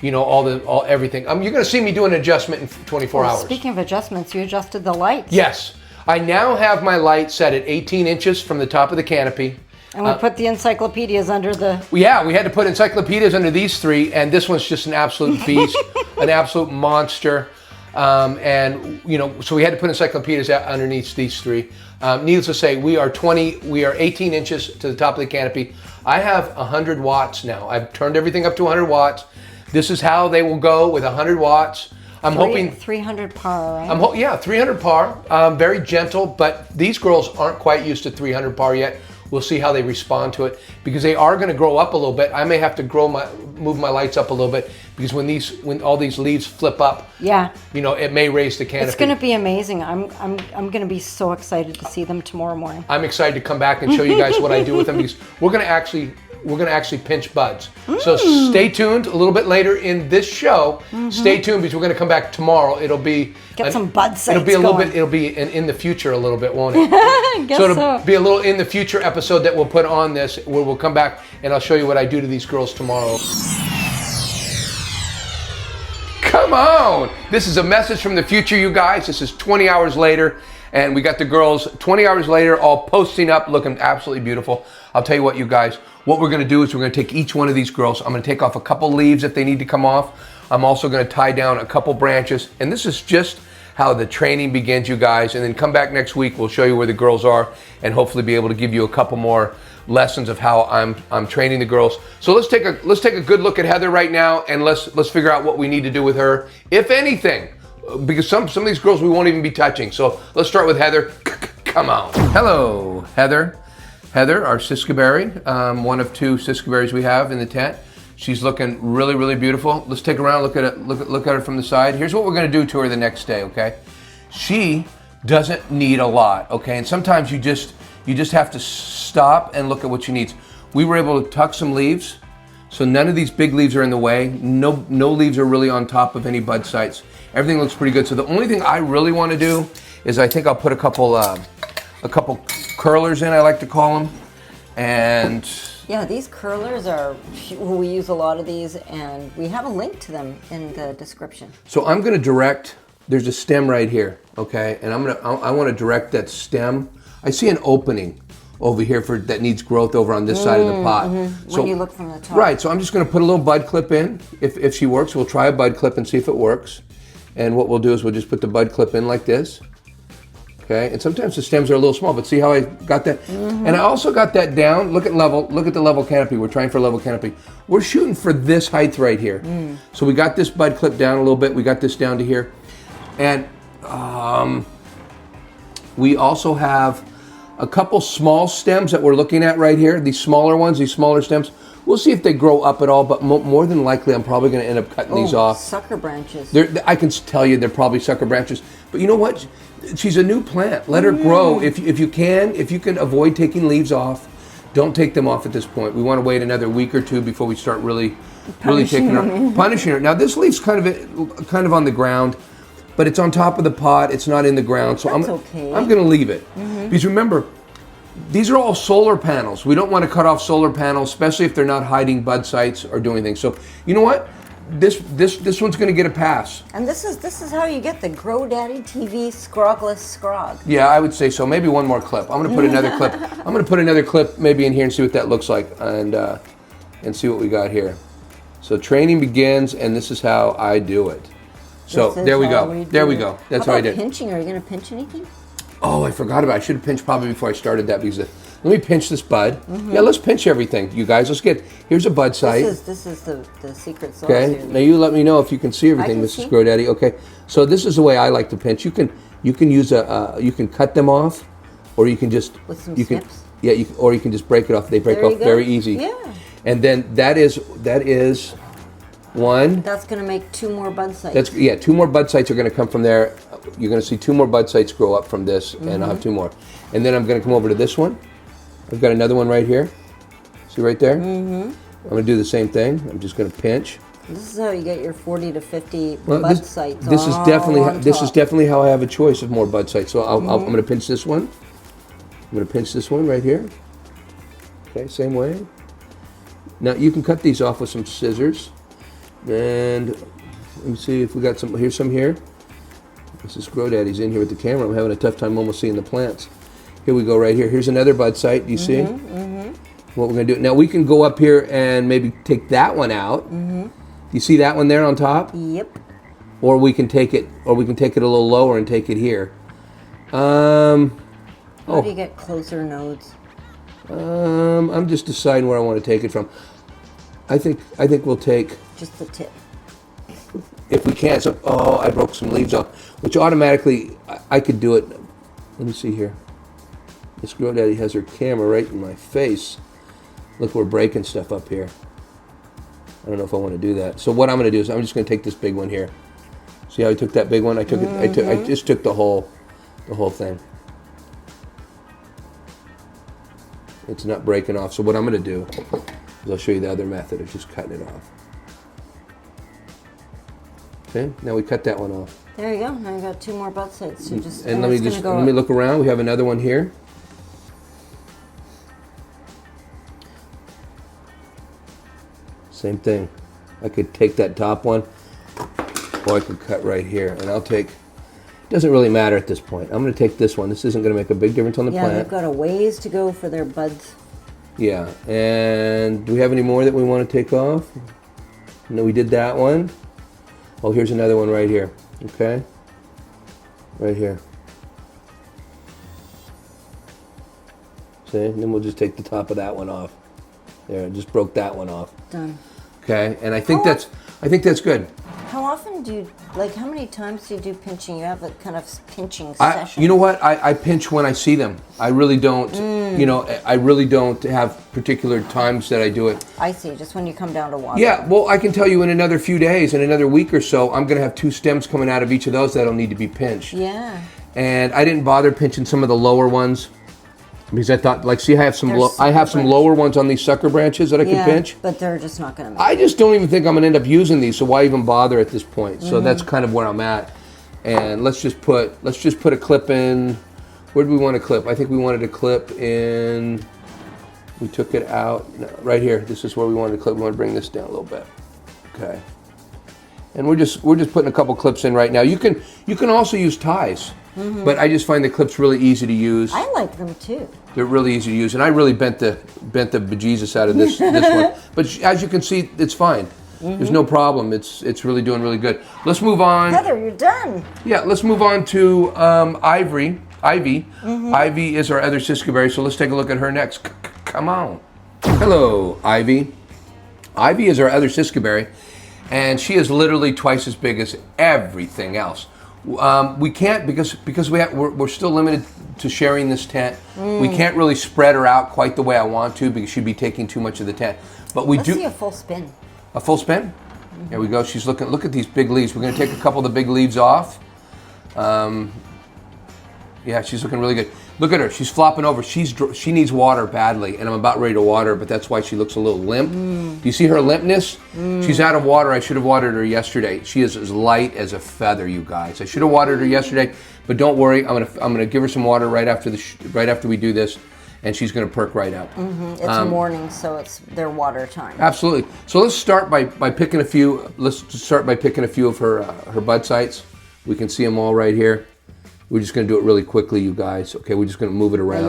Speaker 3: everything. You're going to see me do an adjustment in 24 hours. Speaking
Speaker 4: of adjustments, you adjusted the lights.
Speaker 3: Yes. I now have my light set at 18 inches from the top of the canopy.
Speaker 4: And we put the encyclopedias under the...
Speaker 3: Yeah, we had to put encyclopedias under these three, and this one's just an absolute beast, an absolute monster. So we had to put encyclopedias underneath these three. Needless to say, we are 18 inches to the top of the canopy. I have 100 watts now. I've turned everything up to 100 watts. This is how they will go with 100 watts. I'm hoping
Speaker 4: 300 par, right?
Speaker 3: 300 par. Very gentle, but these girls aren't quite used to 300 par yet. We'll see how they respond to it, because they are going to grow up a little bit. I may have to move my lights up a little bit, because when all these leaves flip up, it may raise the canopy.
Speaker 4: It's going to be amazing. I'm going to be so excited to see them tomorrow morning.
Speaker 3: I'm excited to come back and show you guys what I do with them, because we're going to actually pinch buds. So stay tuned a little bit later in this show. Stay tuned, because we're going to come back tomorrow. It'll be
Speaker 4: some bud sites.
Speaker 3: It'll be a little bit. It'll be in the future a little bit, won't it? So it'll be a little in the future episode that we'll put on this, where we'll come back and I'll show you what I do to these girls tomorrow. Come on! This is a message from the future, you guys. This is 20 hours later. And we got the girls 20 hours later all posting up, looking absolutely beautiful. I'll tell you what, you guys, what we're going to do is we're going to take each one of these girls. I'm going to take off a couple leaves if they need to come off. I'm also going to tie down a couple branches. And this is just how the training begins, you guys. And then come back next week. We'll show you where the girls are and hopefully be able to give you a couple more lessons of how I'm training the girls. So let's take a good look at Heather right now, and let's figure out what we need to do with her, if anything. Because some of these girls we won't even be touching. So let's start with Heather. Come on. Hello, Heather. Heather, our Shiskaberry, one of two Shiskaberries we have in the tent. She's looking really, really beautiful. Let's take her around, look at her from the side. Here's what we're gonna do to her the next day, okay? She doesn't need a lot, okay? And sometimes you just have to stop and look at what she needs. We were able to tuck some leaves, so none of these big leaves are in the way. No leaves are really on top of any bud sites. Everything looks pretty good. So the only thing I really want to do is I think I'll put a couple curlers in, I like to call them. And
Speaker 4: yeah, these curlers we use a lot of these, and we have a link to them in the description.
Speaker 3: So I'm going to direct, there's a stem right here, okay? And I want to direct that stem. I see an opening over here that needs growth over on this side of the pot.
Speaker 4: So, when you look from the top.
Speaker 3: Right, so I'm just going to put a little bud clip in. If she works, we'll try a bud clip and see if it works. And what we'll do is we'll just put the bud clip in like this. Okay, and sometimes the stems are a little small, but see how I got that? And I also got that down. Look at the level canopy. We're trying for level canopy. We're shooting for this height right here. So we got this bud clip down a little bit. We got this down to here. And we also have a couple small stems that we're looking at right here. These smaller ones, these smaller stems. We'll see if they grow up at all, but more than likely I'm probably going to end up cutting these off.
Speaker 4: Sucker branches.
Speaker 3: I can tell you they're probably sucker branches. But you know what? She's a new plant. Let her grow. If you can avoid taking leaves off, Don't take them off at this point. We want to wait another week or two before we start really taking her, punishing her. Now this leaf's kind of on the ground, but it's on top of the pot. It's not in the ground, so I'm going to leave it. Because remember, these are all solar panels. We don't want to cut off solar panels, especially if they're not hiding bud sites or doing things. So you know what? This one's going to get a pass.
Speaker 4: And this is how you get the Grow Daddy TV scrogless scrog.
Speaker 3: Yeah, I would say so. Maybe one more clip. I'm going to put another clip. I'm going to put another clip maybe in here and see what that looks like, and see what we got here. So training begins, and this is how I do it. So there we go. There we go. That's how I did.
Speaker 4: Pinching? Are you going to pinch anything?
Speaker 3: Oh, I forgot about it. I should have pinched probably before I started that, because let me pinch this bud. Yeah, let's pinch everything, you guys. Here's a bud site.
Speaker 4: This is the secret sauce.
Speaker 3: Okay, now you let me know if you can see everything, Mrs. Grow Daddy. Okay, so this is the way I like to pinch. You can use you can cut them off, or you can just
Speaker 4: with some snips.
Speaker 3: Or you can just break it off. They break off very easy.
Speaker 4: Yeah.
Speaker 3: And then that is one.
Speaker 4: That's going to make 2 more bud sites.
Speaker 3: 2 more bud sites are going to come from there. You're going to see 2 more bud sites grow up from this, and I'll have 2 more. And then I'm going to come over to this one. I've got another one right here. See right there? I'm going to do the same thing. I'm just going to pinch.
Speaker 4: This is how you get your 40 to 50 bud sites.
Speaker 3: This is definitely how I have a choice of more bud sites. So I'm going to pinch this one. I'm going to pinch this one right here. Okay, same way. Now you can cut these off with some scissors. And let me see if we got some. Here's some here. This is Grow Daddy's in here with the camera. I'm having a tough time almost seeing the plants. Here we go right here. Here's another bud site. Do you see? What we're going to do. Now we can go up here and maybe take that one out. Do you see that one there on top?
Speaker 4: Yep.
Speaker 3: Or we can take it a little lower and take it here.
Speaker 4: How do you get closer nodes?
Speaker 3: I'm just deciding where I want to take it from. I think we'll take
Speaker 4: just the tip.
Speaker 3: If we can. So, I broke some leaves off, which automatically I could do it. Let me see here. Miss Grow Daddy has her camera right in my face. Look, we're breaking stuff up here. I don't know if I want to do that. So what I'm going to do is I'm just going to take this big one here. See how I took that big one? I took it. I just took the whole thing. It's not breaking off. So what I'm going to do is I'll show you the other method of just cutting it off. Okay, now we cut that one off.
Speaker 4: There you go. Now you got 2 more bud sites. So
Speaker 3: let me look around. We have another one here. Same thing. I could take that top one, or I could cut right here, and I'll take. Doesn't really matter at this point. I'm going to take this one. This isn't going to make a big difference on the plant.
Speaker 4: Yeah, they've got a ways to go for their buds.
Speaker 3: Yeah, and do we have any more that we want to take off? No, we did that one. Oh, here's another one right here. Okay, right here. See, and then we'll just take the top of that one off. There, I just broke that one off.
Speaker 4: Done.
Speaker 3: Okay, and I think that's good.
Speaker 4: How often do you, how many times do you do pinching? You have a kind of pinching session.
Speaker 3: You know what? I pinch when I see them. I really don't, I really don't have particular times that I do it.
Speaker 4: I see, just when you come down to water.
Speaker 3: Yeah, well, I can tell you in another few days, in another week or so, I'm going to have 2 stems coming out of each of those that'll need to be pinched.
Speaker 4: Yeah.
Speaker 3: And I didn't bother pinching some of the lower ones. Because I thought, see, I have some lower ones on these sucker branches that I can pinch.
Speaker 4: But they're just not going to make
Speaker 3: I just don't even think I'm going to end up using these, so why even bother at this point? So that's kind of where I'm at. And let's just put a clip in. Where do we want to clip? I think we wanted to clip in. We took it out right here. This is where we wanted to clip. We want to bring this down a little bit. Okay. And we're just putting a couple clips in right now. You can also use ties. But I just find the clips really easy to use.
Speaker 4: I like them too.
Speaker 3: They're really easy to use, and I really bent the bejesus out of this one. But as you can see, it's fine. There's no problem. It's really doing really good. Let's move on.
Speaker 4: Heather, you're done.
Speaker 3: Yeah, let's move on to Ivy. Ivy is our other Shiskaberry, so let's take a look at her next. Come on. Hello, Ivy. Ivy is our other Shiskaberry, and she is literally twice as big as everything else. We can't because we're still limited to sharing this tent. We can't really spread her out quite the way I want to because she'd be taking too much of the tent. But
Speaker 4: Let's see a full spin.
Speaker 3: A full spin? There we go. She's looking. Look at these big leaves. We're going to take a couple of the big leaves off. Yeah, she's looking really good. Look at her. She's flopping over. She needs water badly, and I'm about ready to water her, but that's why she looks a little limp. Do you see her limpness? She's out of water. I should have watered her yesterday. She is as light as a feather, you guys. I should have watered her yesterday, but don't worry. I'm gonna give her some water right after we do this, and she's gonna perk right up.
Speaker 4: It's morning, so it's their water time.
Speaker 3: Absolutely. So let's start by picking a few. Let's start by picking a few of her bud sites. We can see them all right here. We're just going to do it really quickly, you guys. Okay, we're just going to move it around.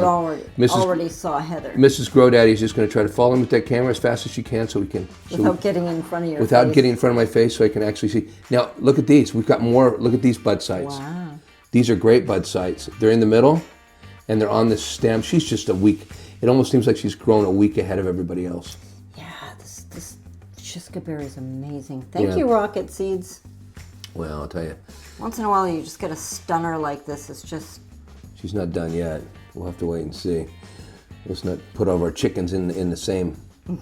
Speaker 4: You already saw Heather.
Speaker 3: Mrs. Grodaddy is just going to try to follow me with that camera as fast as she can so we can...
Speaker 4: Without getting in front of your face.
Speaker 3: Without getting in front of my face so I can actually see. Now, look at these. We've got more. Look at these bud sites.
Speaker 4: Wow.
Speaker 3: These are great bud sites. They're in the middle, and they're on the stem. She's just a week... It almost seems like she's grown a week ahead of everybody else.
Speaker 4: Yeah, this Shiskaberry is amazing. Thank you, Rocket Seeds.
Speaker 3: Well, I'll tell you.
Speaker 4: Once in a while, you just get a stunner like this. It's just...
Speaker 3: She's not done yet. We'll have to wait and see. Let's not put all of our chickens in the same. What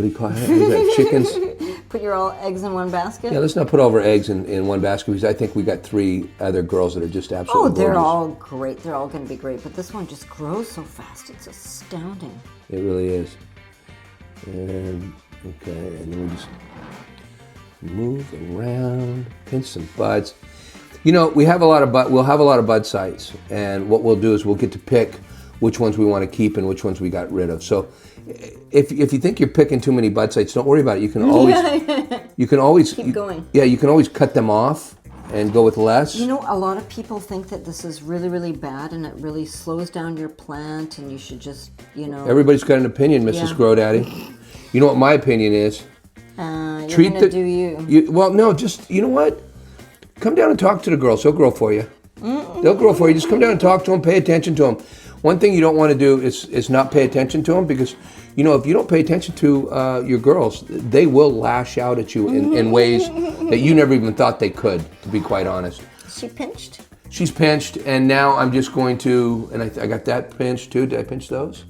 Speaker 3: do you call it? Chickens.
Speaker 4: Put your all eggs in one basket.
Speaker 3: Yeah, let's not put all of our eggs in one basket because I think we got 3 other girls that are just absolutely.
Speaker 4: Oh, they're
Speaker 3: gorgeous.
Speaker 4: all great. They're all going to be great. But this one just grows so fast. It's astounding.
Speaker 3: It really is. And okay, and then we just move around, pinch some buds. You know, we'll have a lot of bud sites, and what we'll do is we'll get to pick which ones we want to keep and which ones we got rid of. So, if you think you're picking too many bud sites, don't worry about it. You can always
Speaker 4: keep going.
Speaker 3: Yeah, you can always cut them off and go with less.
Speaker 4: You know, a lot of people think that this is really, really bad, and it really slows down your plant, and you should just, you know.
Speaker 3: Everybody's got an opinion, Mrs. Grodaddy. You know what my opinion is?
Speaker 4: You're gonna do you.
Speaker 3: Well, no, just, you know what? Come down and talk to the girls. They'll grow for you. They'll grow for you. Just come down and talk to them. Pay attention to them. One thing you don't want to do is not pay attention to them because, you know, if you don't pay attention to your girls, they will lash out at you in ways that you never even thought they could, to be quite honest.
Speaker 4: Is she pinched?
Speaker 3: She's pinched, and now I'm just going to, and I got that pinched too. Did I pinch those?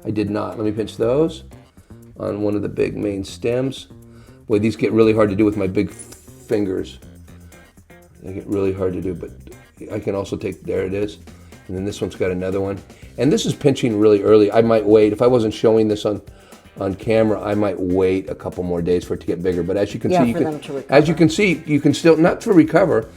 Speaker 3: I did not. Let me pinch those on one of the big main stems. Boy, these get really hard to do with my big fingers. They get really hard to do, but I can also take, there it is. And then this one's got another one. And this is pinching really early. I might wait, if I wasn't showing this on camera, I might wait a couple more days for it to get bigger. But as you can see, you can still, not to recover,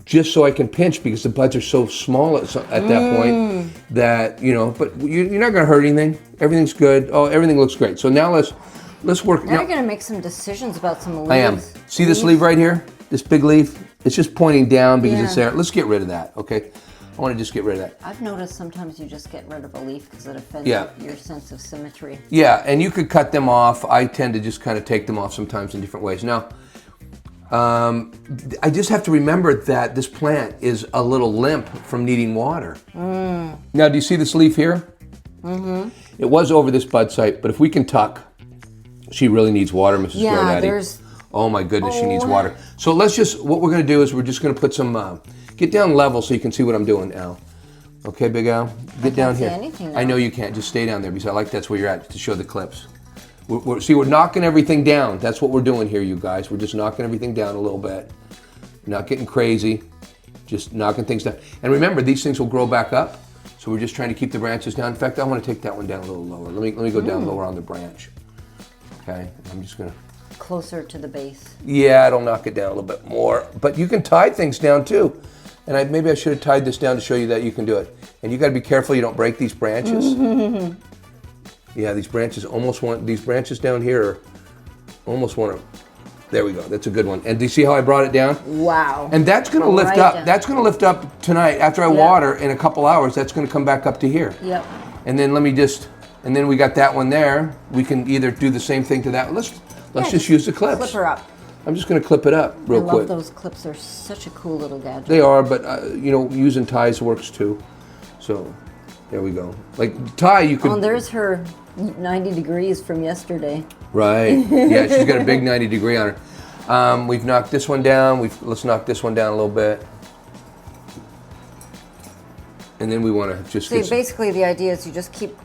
Speaker 3: just so I can pinch because the buds are so small at that point that, you know, but you're not gonna hurt anything. Everything's good. Oh, everything looks great. So now let's work.
Speaker 4: Now you're gonna make some decisions about some leaves.
Speaker 3: I am. See this leaf right here? This big leaf? It's just pointing down because it's there. Let's get rid of that, okay? I want to just get rid of that.
Speaker 4: I've noticed sometimes you just get rid of a leaf because it offends your sense of symmetry.
Speaker 3: Yeah, and you could cut them off. I tend to just kind of take them off sometimes in different ways. Now, I just have to remember that this plant is a little limp from needing water. Now, do you see this leaf here? It was over this bud site, but if we can tuck, she really needs water, Mrs. Grodaddy. Oh my goodness, she needs water. So let's just, what we're gonna do is we're just gonna put some, get down level so you can see what I'm doing, Al. Okay, Big Al? Get down here.
Speaker 4: Anything
Speaker 3: I know you can't, just stay down there because I like that's where you're at to show the clips. See, we're knocking everything down. That's what we're doing here, you guys. We're just knocking everything down a little bit. Not getting crazy, just knocking things down. And remember, these things will grow back up. So we're just trying to keep the branches down. In fact, I want to take that one down a little lower. Let me go down lower on the branch. Okay, I'm just gonna.
Speaker 4: Closer to the base.
Speaker 3: Yeah, it'll knock it down a little bit more. But you can tie things down too. And maybe I should have tied this down to show you that you can do it. And you got to be careful you don't break these branches. Yeah, these branches down here are almost want to. There we go. That's a good one. And do you see how I brought it down?
Speaker 4: Wow.
Speaker 3: And that's going to lift up. That's going to lift up tonight after I water in a couple hours. That's going to come back up to here.
Speaker 4: Yep.
Speaker 3: And then and then we got that one there. We can either do the same thing to that. Let's just use the clips.
Speaker 4: Clip her up.
Speaker 3: I'm just going to clip it up real quick.
Speaker 4: I love those clips. They're such a cool little gadget.
Speaker 3: They are, but you know, using ties works too. So there we go. Like tie, you could.
Speaker 4: Oh, there's her 90 degrees from yesterday.
Speaker 3: Right. Yeah, she's got a big 90 degree on her. We've knocked this one down. Let's knock this one down a little bit. And then we want to just.
Speaker 4: So basically, the idea is you just keep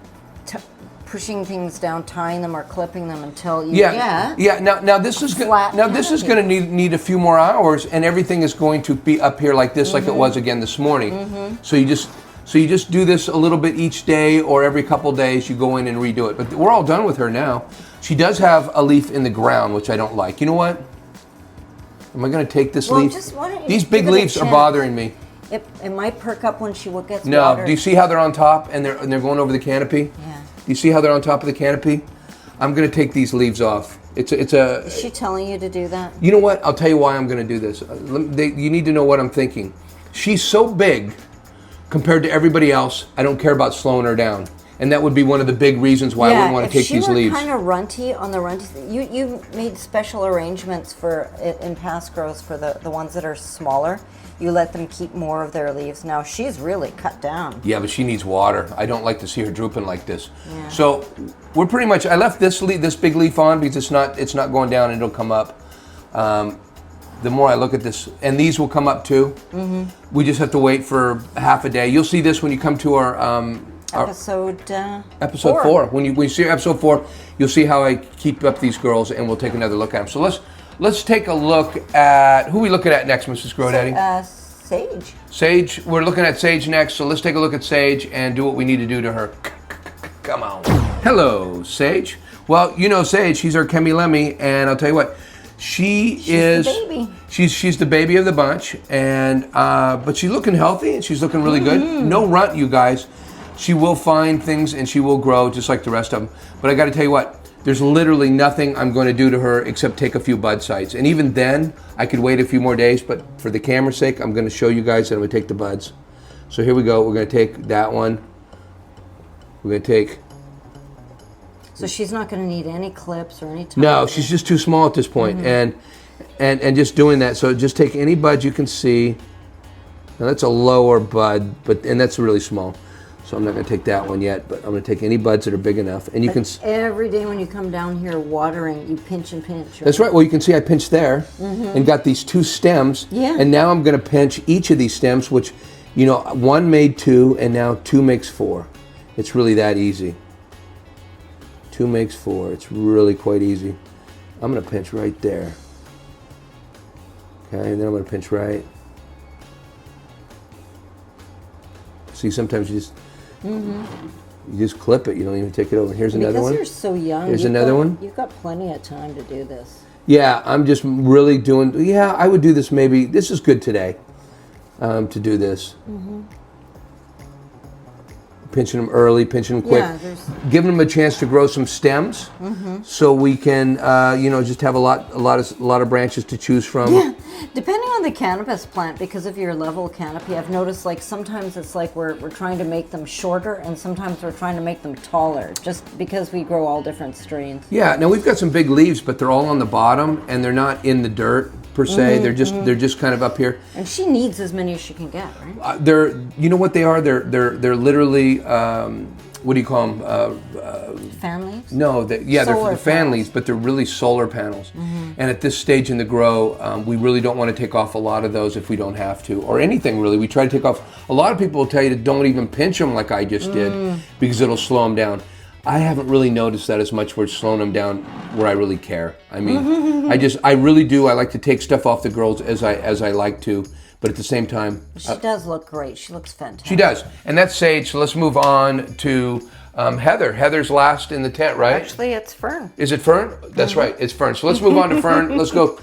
Speaker 4: pushing things down, tying them or clipping them until you
Speaker 3: Yeah,
Speaker 4: get
Speaker 3: yeah. Now this is
Speaker 4: flat
Speaker 3: this is going to need a few more hours, and everything is going to be up here like this, like it was again this morning. So you just do this a little bit each day, or every couple days you go in and redo it. But we're all done with her now. She does have a leaf in the ground, which I don't like. You know what? Am I going to take this leaf? These big leaves are bothering me.
Speaker 4: It might perk up when she gets
Speaker 3: No,
Speaker 4: watered.
Speaker 3: do you see how they're on top and they're going over the canopy?
Speaker 4: Yeah.
Speaker 3: Do you see how they're on top of the canopy? I'm going to take these leaves off.
Speaker 4: Is she telling you to do that?
Speaker 3: You know what? I'll tell you why I'm going to do this. You need to know what I'm thinking. She's so big compared to everybody else. I don't care about slowing her down. And that would be one of the big reasons why I wouldn't want to take these leaves.
Speaker 4: If she were kind of runty on the runty, you made special arrangements for in past growths for the ones that are smaller. You let them keep more of their leaves. Now she's really cut down.
Speaker 3: Yeah, but she needs water. I don't like to see her drooping like this. Yeah. So we're pretty much. I left this big leaf on because it's not going down and it'll come up. The more I look at this, and these will come up too. We just have to wait for half a day. You'll see this when you come to our
Speaker 4: episode
Speaker 3: 4. When you see episode 4, you'll see how I keep up these girls, and we'll take another look at them. So let's take a look at who we looking at next, Mrs. Grodaddy.
Speaker 4: Sage.
Speaker 3: Sage. We're looking at Sage next. So let's take a look at Sage and do what we need to do to her. Come on. Hello, Sage. Well, you know Sage. She's our Chemy Lemmy, and I'll tell you what. She's the baby. She's the baby of the bunch, and but she's looking healthy and she's looking really good. No runt, you guys. She will find things and she will grow just like the rest of them. But I got to tell you what, there's literally nothing I'm going to do to her except take a few bud sites. And even then, I could wait a few more days, but for the camera's sake, I'm going to show you guys that I'm going to take the buds. So here we go. We're going to take that one. We're going to take...
Speaker 4: So she's not going to need any clips or any time.
Speaker 3: No, she's just too small at this point. And just doing that. So just take any bud you can see. Now that's a lower bud, and that's really small. So I'm not going to take that one yet, but I'm going to take any buds that are big enough. And you can
Speaker 4: every day when you come down here watering, you pinch and pinch. Right?
Speaker 3: That's right. Well, you can see I pinched there and got these 2 stems.
Speaker 4: Yeah.
Speaker 3: And now I'm going to pinch each of these stems, which, you know, 1 made 2, and now 2 makes 4. It's really that easy. 2 makes 4. It's really quite easy. I'm going to pinch right there. Okay, and then I'm going to pinch right. See, sometimes you just clip it. You don't even take it over. Here's another one.
Speaker 4: Because you're so young.
Speaker 3: Here's another one.
Speaker 4: You've got plenty of time to do this.
Speaker 3: Yeah, I'm just really doing. Yeah, I would do this maybe. This is good today to do this. Pinching them early, pinching them quick, giving them a chance to grow some stems, so we can, just have a lot of branches to choose from.
Speaker 4: Yeah, depending on the cannabis plant, because of your level canopy, I've noticed like sometimes it's like we're trying to make them shorter, and sometimes we're trying to make them taller, just because we grow all different strains.
Speaker 3: Yeah, now we've got some big leaves, but they're all on the bottom, and they're not in the dirt per se. They're just kind of up here.
Speaker 4: And she needs as many as she can get, right?
Speaker 3: You know what they are? They're literally what do you call them?
Speaker 4: Fan leaves?
Speaker 3: No, they're fan leaves, but they're really solar panels. And at this stage in the grow, we really don't want to take off a lot of those if we don't have to, or anything really. We try to take off. A lot of people will tell you to don't even pinch them like I just did, because it'll slow them down. I haven't really noticed that as much where it's slowing them down where I really care. I mean, I really do. I like to take stuff off the girls as I like to, but at the same time.
Speaker 4: She does look great. She looks fantastic.
Speaker 3: She does. And that's Sage. So let's move on to Heather. Heather's last in the tent, right?
Speaker 2: Actually, it's Fern.
Speaker 3: Is it Fern? That's right. It's Fern. So let's move on to Fern. Let's go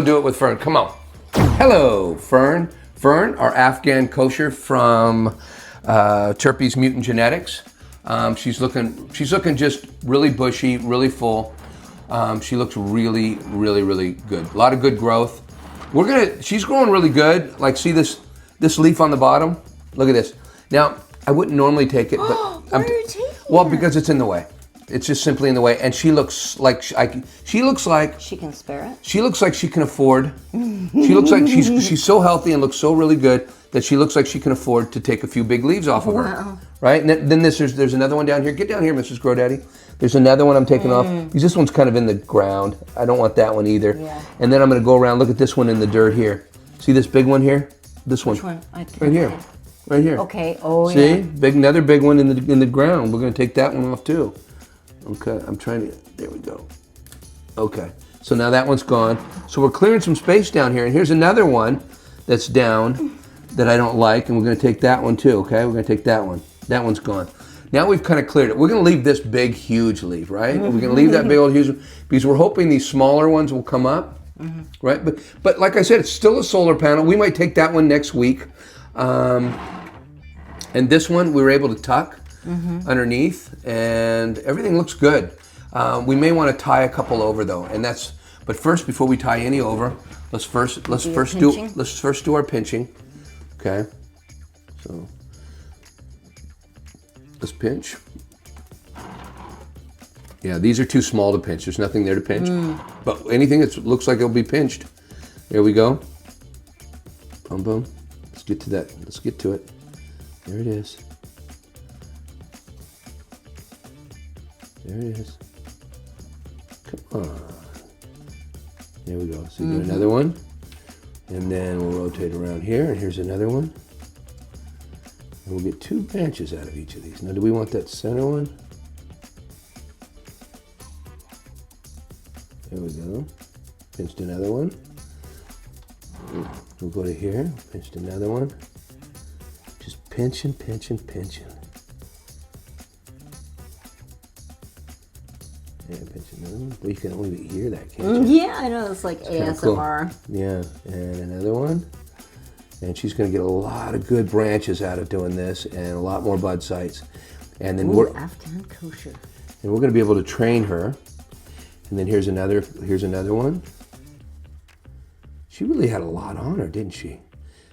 Speaker 3: do it with Fern. Come on. Hello, Fern. Fern, our Afghan Kosher from TERPYZ Mutant Genetics. She's looking just really bushy, really full. She looks really, really, really good. A lot of good growth. She's growing really good. Like, see this leaf on the bottom? Look at this. Now, I wouldn't normally take it, but
Speaker 4: why are you taking it?
Speaker 3: Because it's in the way. It's just simply in the way, and she looks like she
Speaker 4: can spare it.
Speaker 3: She looks like she can afford. She looks like she's so healthy and looks so really good that she looks like she can afford to take a few big leaves off of her. Right? And then there's another one down here. Get down here, Mrs. Grodaddy. There's another one I'm taking off. This one's kind of in the ground. I don't want that one either.
Speaker 4: Yeah.
Speaker 3: And then I'm going to go around. Look at this one in the dirt here. See this big one here? This one.
Speaker 4: Which one?
Speaker 3: Right here. Right here.
Speaker 4: Okay. Oh,
Speaker 3: See?
Speaker 4: yeah.
Speaker 3: Another big one in the ground. We're going to take that one off too. Okay, I'm trying to, there we go. Okay, so now that one's gone. So we're clearing some space down here, and here's another one that's down that I don't like, and we're gonna take that one too, okay? We're gonna take that one. That one's gone. Now we've kind of cleared it. We're gonna leave this big, huge leaf, right? We're gonna leave that big old huge, because we're hoping these smaller ones will come up, right? But like I said, it's still a solar panel. We might take that one next week. And this one we were able to tuck underneath, and everything looks good. We may want to tie a couple over though, and that's. But first, before we tie any over, let's first do our pinching. Okay. So let's pinch. Yeah, these are too small to pinch. There's nothing there to pinch. But anything that looks like it'll be pinched. There we go. Boom, boom. Let's get to that. Let's get to it. There it is. There it is. Come on. There we go. So you get another one. And then we'll rotate around here, and here's another one. And we'll get 2 branches out of each of these. Now, do we want that center one? There we go. Pinched another one. We'll go to here, pinched another one. Just pinching, pinching, pinching. Yeah, pinch another one. Well, you can only hear that, can't you?
Speaker 4: Yeah, I know. It's like ASMR.
Speaker 3: Cool. Yeah, and another one. And she's going to get a lot of good branches out of doing this, and a lot more bud sites. And then we're
Speaker 4: Afghan Kosher.
Speaker 3: And we're going to be able to train her. And then here's another one. She really had a lot on her, didn't she?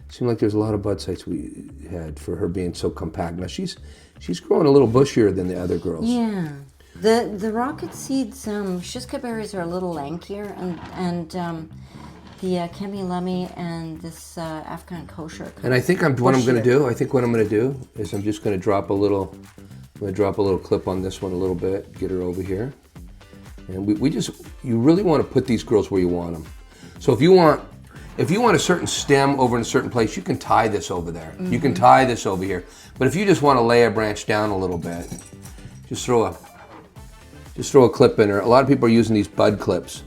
Speaker 3: Seemed like there's a lot of bud sites we had for her being so compact. Now she's growing a little bushier than the other girls.
Speaker 4: Yeah. The rocket seeds, Shiskaberries are a little lankier, and the Chemy, Lemmy, and this Afghan Kosher.
Speaker 3: And I think what I'm going to do is I'm just going to drop a little clip on this one a little bit, get her over here. And you really want to put these girls where you want them. So if you want a certain stem over in a certain place, you can tie this over there. You can tie this over here. But if you just want to lay a branch down a little bit, just throw a clip in her. A lot of people are using these bud clips.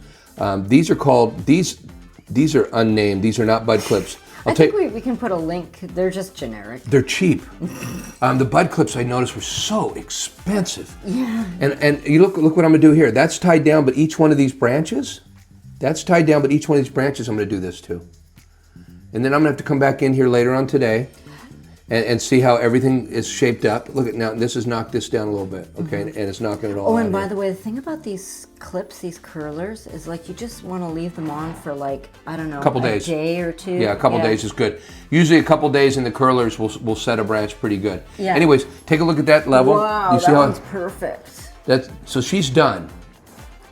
Speaker 3: These are unnamed. These are not bud clips.
Speaker 4: I think we can put a link. They're just generic.
Speaker 3: They're cheap. The bud clips I noticed were so expensive.
Speaker 4: Yeah.
Speaker 3: And you look what I'm gonna do here. That's tied down, but each one of these branches, I'm gonna do this too. And then I'm gonna have to come back in here later on today and see how everything is shaped up. Look at now, this has knocked this down a little bit, okay? And it's knocking it all out.
Speaker 4: Oh, and by the way, the thing about these clips, these curlers, is like you just want to leave them on for like, I don't know, a day or two.
Speaker 3: Yeah, a couple days is good. Usually a couple days in the curlers will set a branch pretty good.
Speaker 4: Yeah.
Speaker 3: Anyways, take a look at that level.
Speaker 4: Wow,
Speaker 3: you see
Speaker 4: that one's perfect.
Speaker 3: So she's done.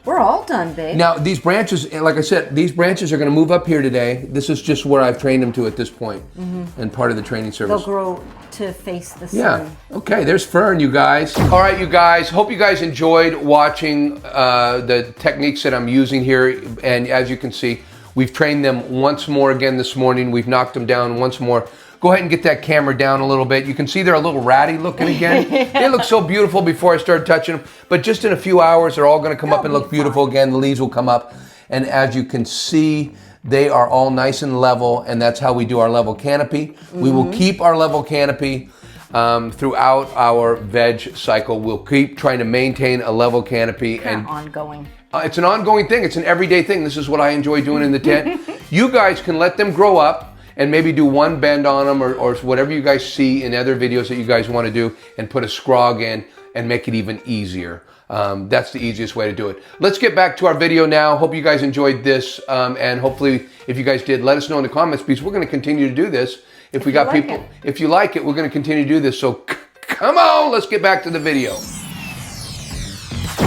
Speaker 4: We're all done, babe.
Speaker 3: Now these branches, like I said, these branches are going to move up here today. This is just where I've trained them to at this point, and part of the training service.
Speaker 4: They'll grow to face the sun.
Speaker 3: Yeah. Okay, there's Fern, you guys. All right, you guys. Hope you guys enjoyed watching the techniques that I'm using here. And as you can see, we've trained them once more again this morning. We've knocked them down once more. Go ahead and get that camera down a little bit. You can see they're a little ratty looking again. They look so beautiful before I started touching them. But just in a few hours, they're all going to come up and look beautiful again. The leaves will come up. And as you can see, they are all nice and level. And that's how we do our level canopy. We will keep our level canopy throughout our veg cycle. We'll keep trying to maintain a level canopy. And
Speaker 4: ongoing.
Speaker 3: It's an ongoing thing. It's an everyday thing. This is what I enjoy doing in the tent. You guys can let them grow up and maybe do one bend on them or whatever you guys see in other videos that you guys want to do, and put a scrog in and make it even easier. That's the easiest way to do it. Let's get back to our video now. Hope you guys enjoyed this, and hopefully if you guys did, let us know in the comments, because we're going to continue to do this. If we got people, if you like it, we're going to continue to do this. So come on, let's get back to the video.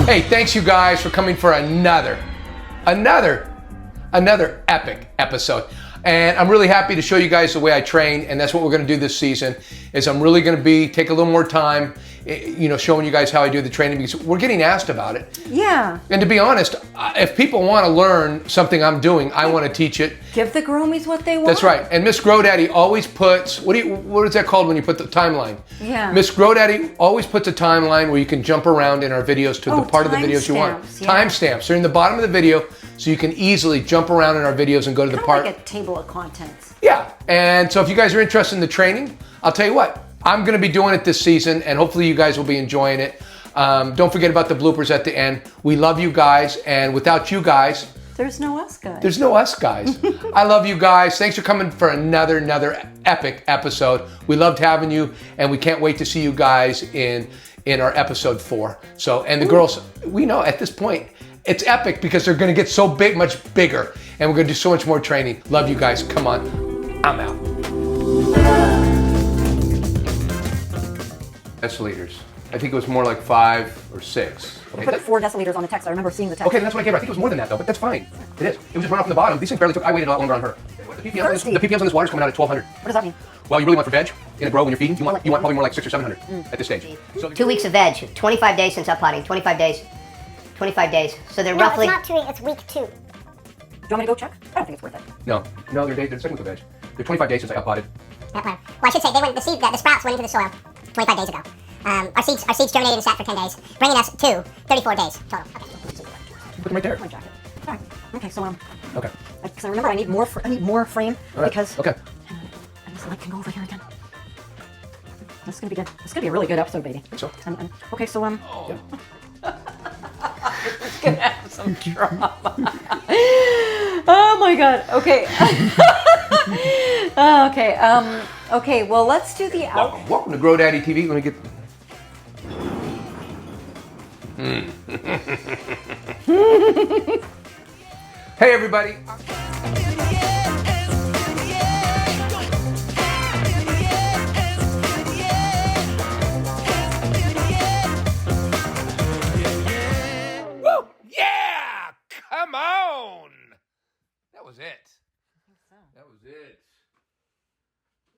Speaker 3: Hey, thanks you guys for coming for another epic episode. And I'm really happy to show you guys the way I train, and that's what we're going to do this season. Is I'm really going to take a little more time showing you guys how I do the training because we're getting asked about it.
Speaker 4: Yeah.
Speaker 3: And to be honest, if people want to learn something I'm doing, I want to teach it.
Speaker 4: Give the Gromies what they want.
Speaker 3: That's right. And Miss Grodaddy always puts, what is that called when you put the timeline?
Speaker 4: Yeah.
Speaker 3: Miss Grodaddy always puts a timeline where you can jump around in our videos to the part of the videos you want.
Speaker 4: Yeah.
Speaker 3: Timestamps. They're in the bottom of the video, so you can easily jump around in our videos and go to the part.
Speaker 4: Like a table of contents.
Speaker 3: Yeah. And so if you guys are interested in the training, I'll tell you what, I'm going to be doing it this season, and hopefully you guys will be enjoying it. Don't forget about the bloopers at the end. We love you guys, and without you guys,
Speaker 4: there's no us guys.
Speaker 3: There's no us guys. I love you guys. Thanks for coming for another epic episode. We loved having you, and we can't wait to see you guys in our episode 4. So, and the girls, we know at this point, it's epic because they're going to get so big, much bigger, and we're going to do so much more training. Love you guys. Come on. I'm out. Deciliters. I think it was more like 5 or 6.
Speaker 4: I put 4 deciliters on the text. I remember seeing the text.
Speaker 3: Okay, that's what I gave her. I think it was more than that though, but that's fine. It is. It was just run off from the bottom. These things barely took. I waited a lot longer on her. The ppms on this water is coming out at 1,200.
Speaker 4: What does that mean?
Speaker 3: Well, you really want for veg in a grow when you're feeding. You want probably more like 600 or 700 at this stage.
Speaker 2: So 2 weeks of veg, 25 days since uppotting, 25 days. 25 days. So they're roughly.
Speaker 5: It's not 2 weeks, it's week 2.
Speaker 4: Do you want me to go check? I don't think it's worth it.
Speaker 3: No, they're second week of veg. They're 25 days since I uppotted.
Speaker 5: Well, I should say the sprouts went into the soil 25 days ago. Our seeds germinated and sat for 10 days, bringing us to 34 days total. Okay.
Speaker 3: Put them right there.
Speaker 4: My jacket. All right. Okay. So
Speaker 3: Okay.
Speaker 4: because I remember I need more frame
Speaker 3: All right.
Speaker 4: because.
Speaker 3: Okay.
Speaker 4: And this light can go over here again. This is gonna be good. This is gonna be a really good episode, baby.
Speaker 3: So.
Speaker 4: Okay. So
Speaker 3: Yeah.
Speaker 4: It's gonna have some drama. Oh my god. Okay. Okay. Okay. Well, let's do the out.
Speaker 3: Welcome to Grow Daddy TV. Let me get. Hey everybody. Woo! Yeah! Come on! That was it.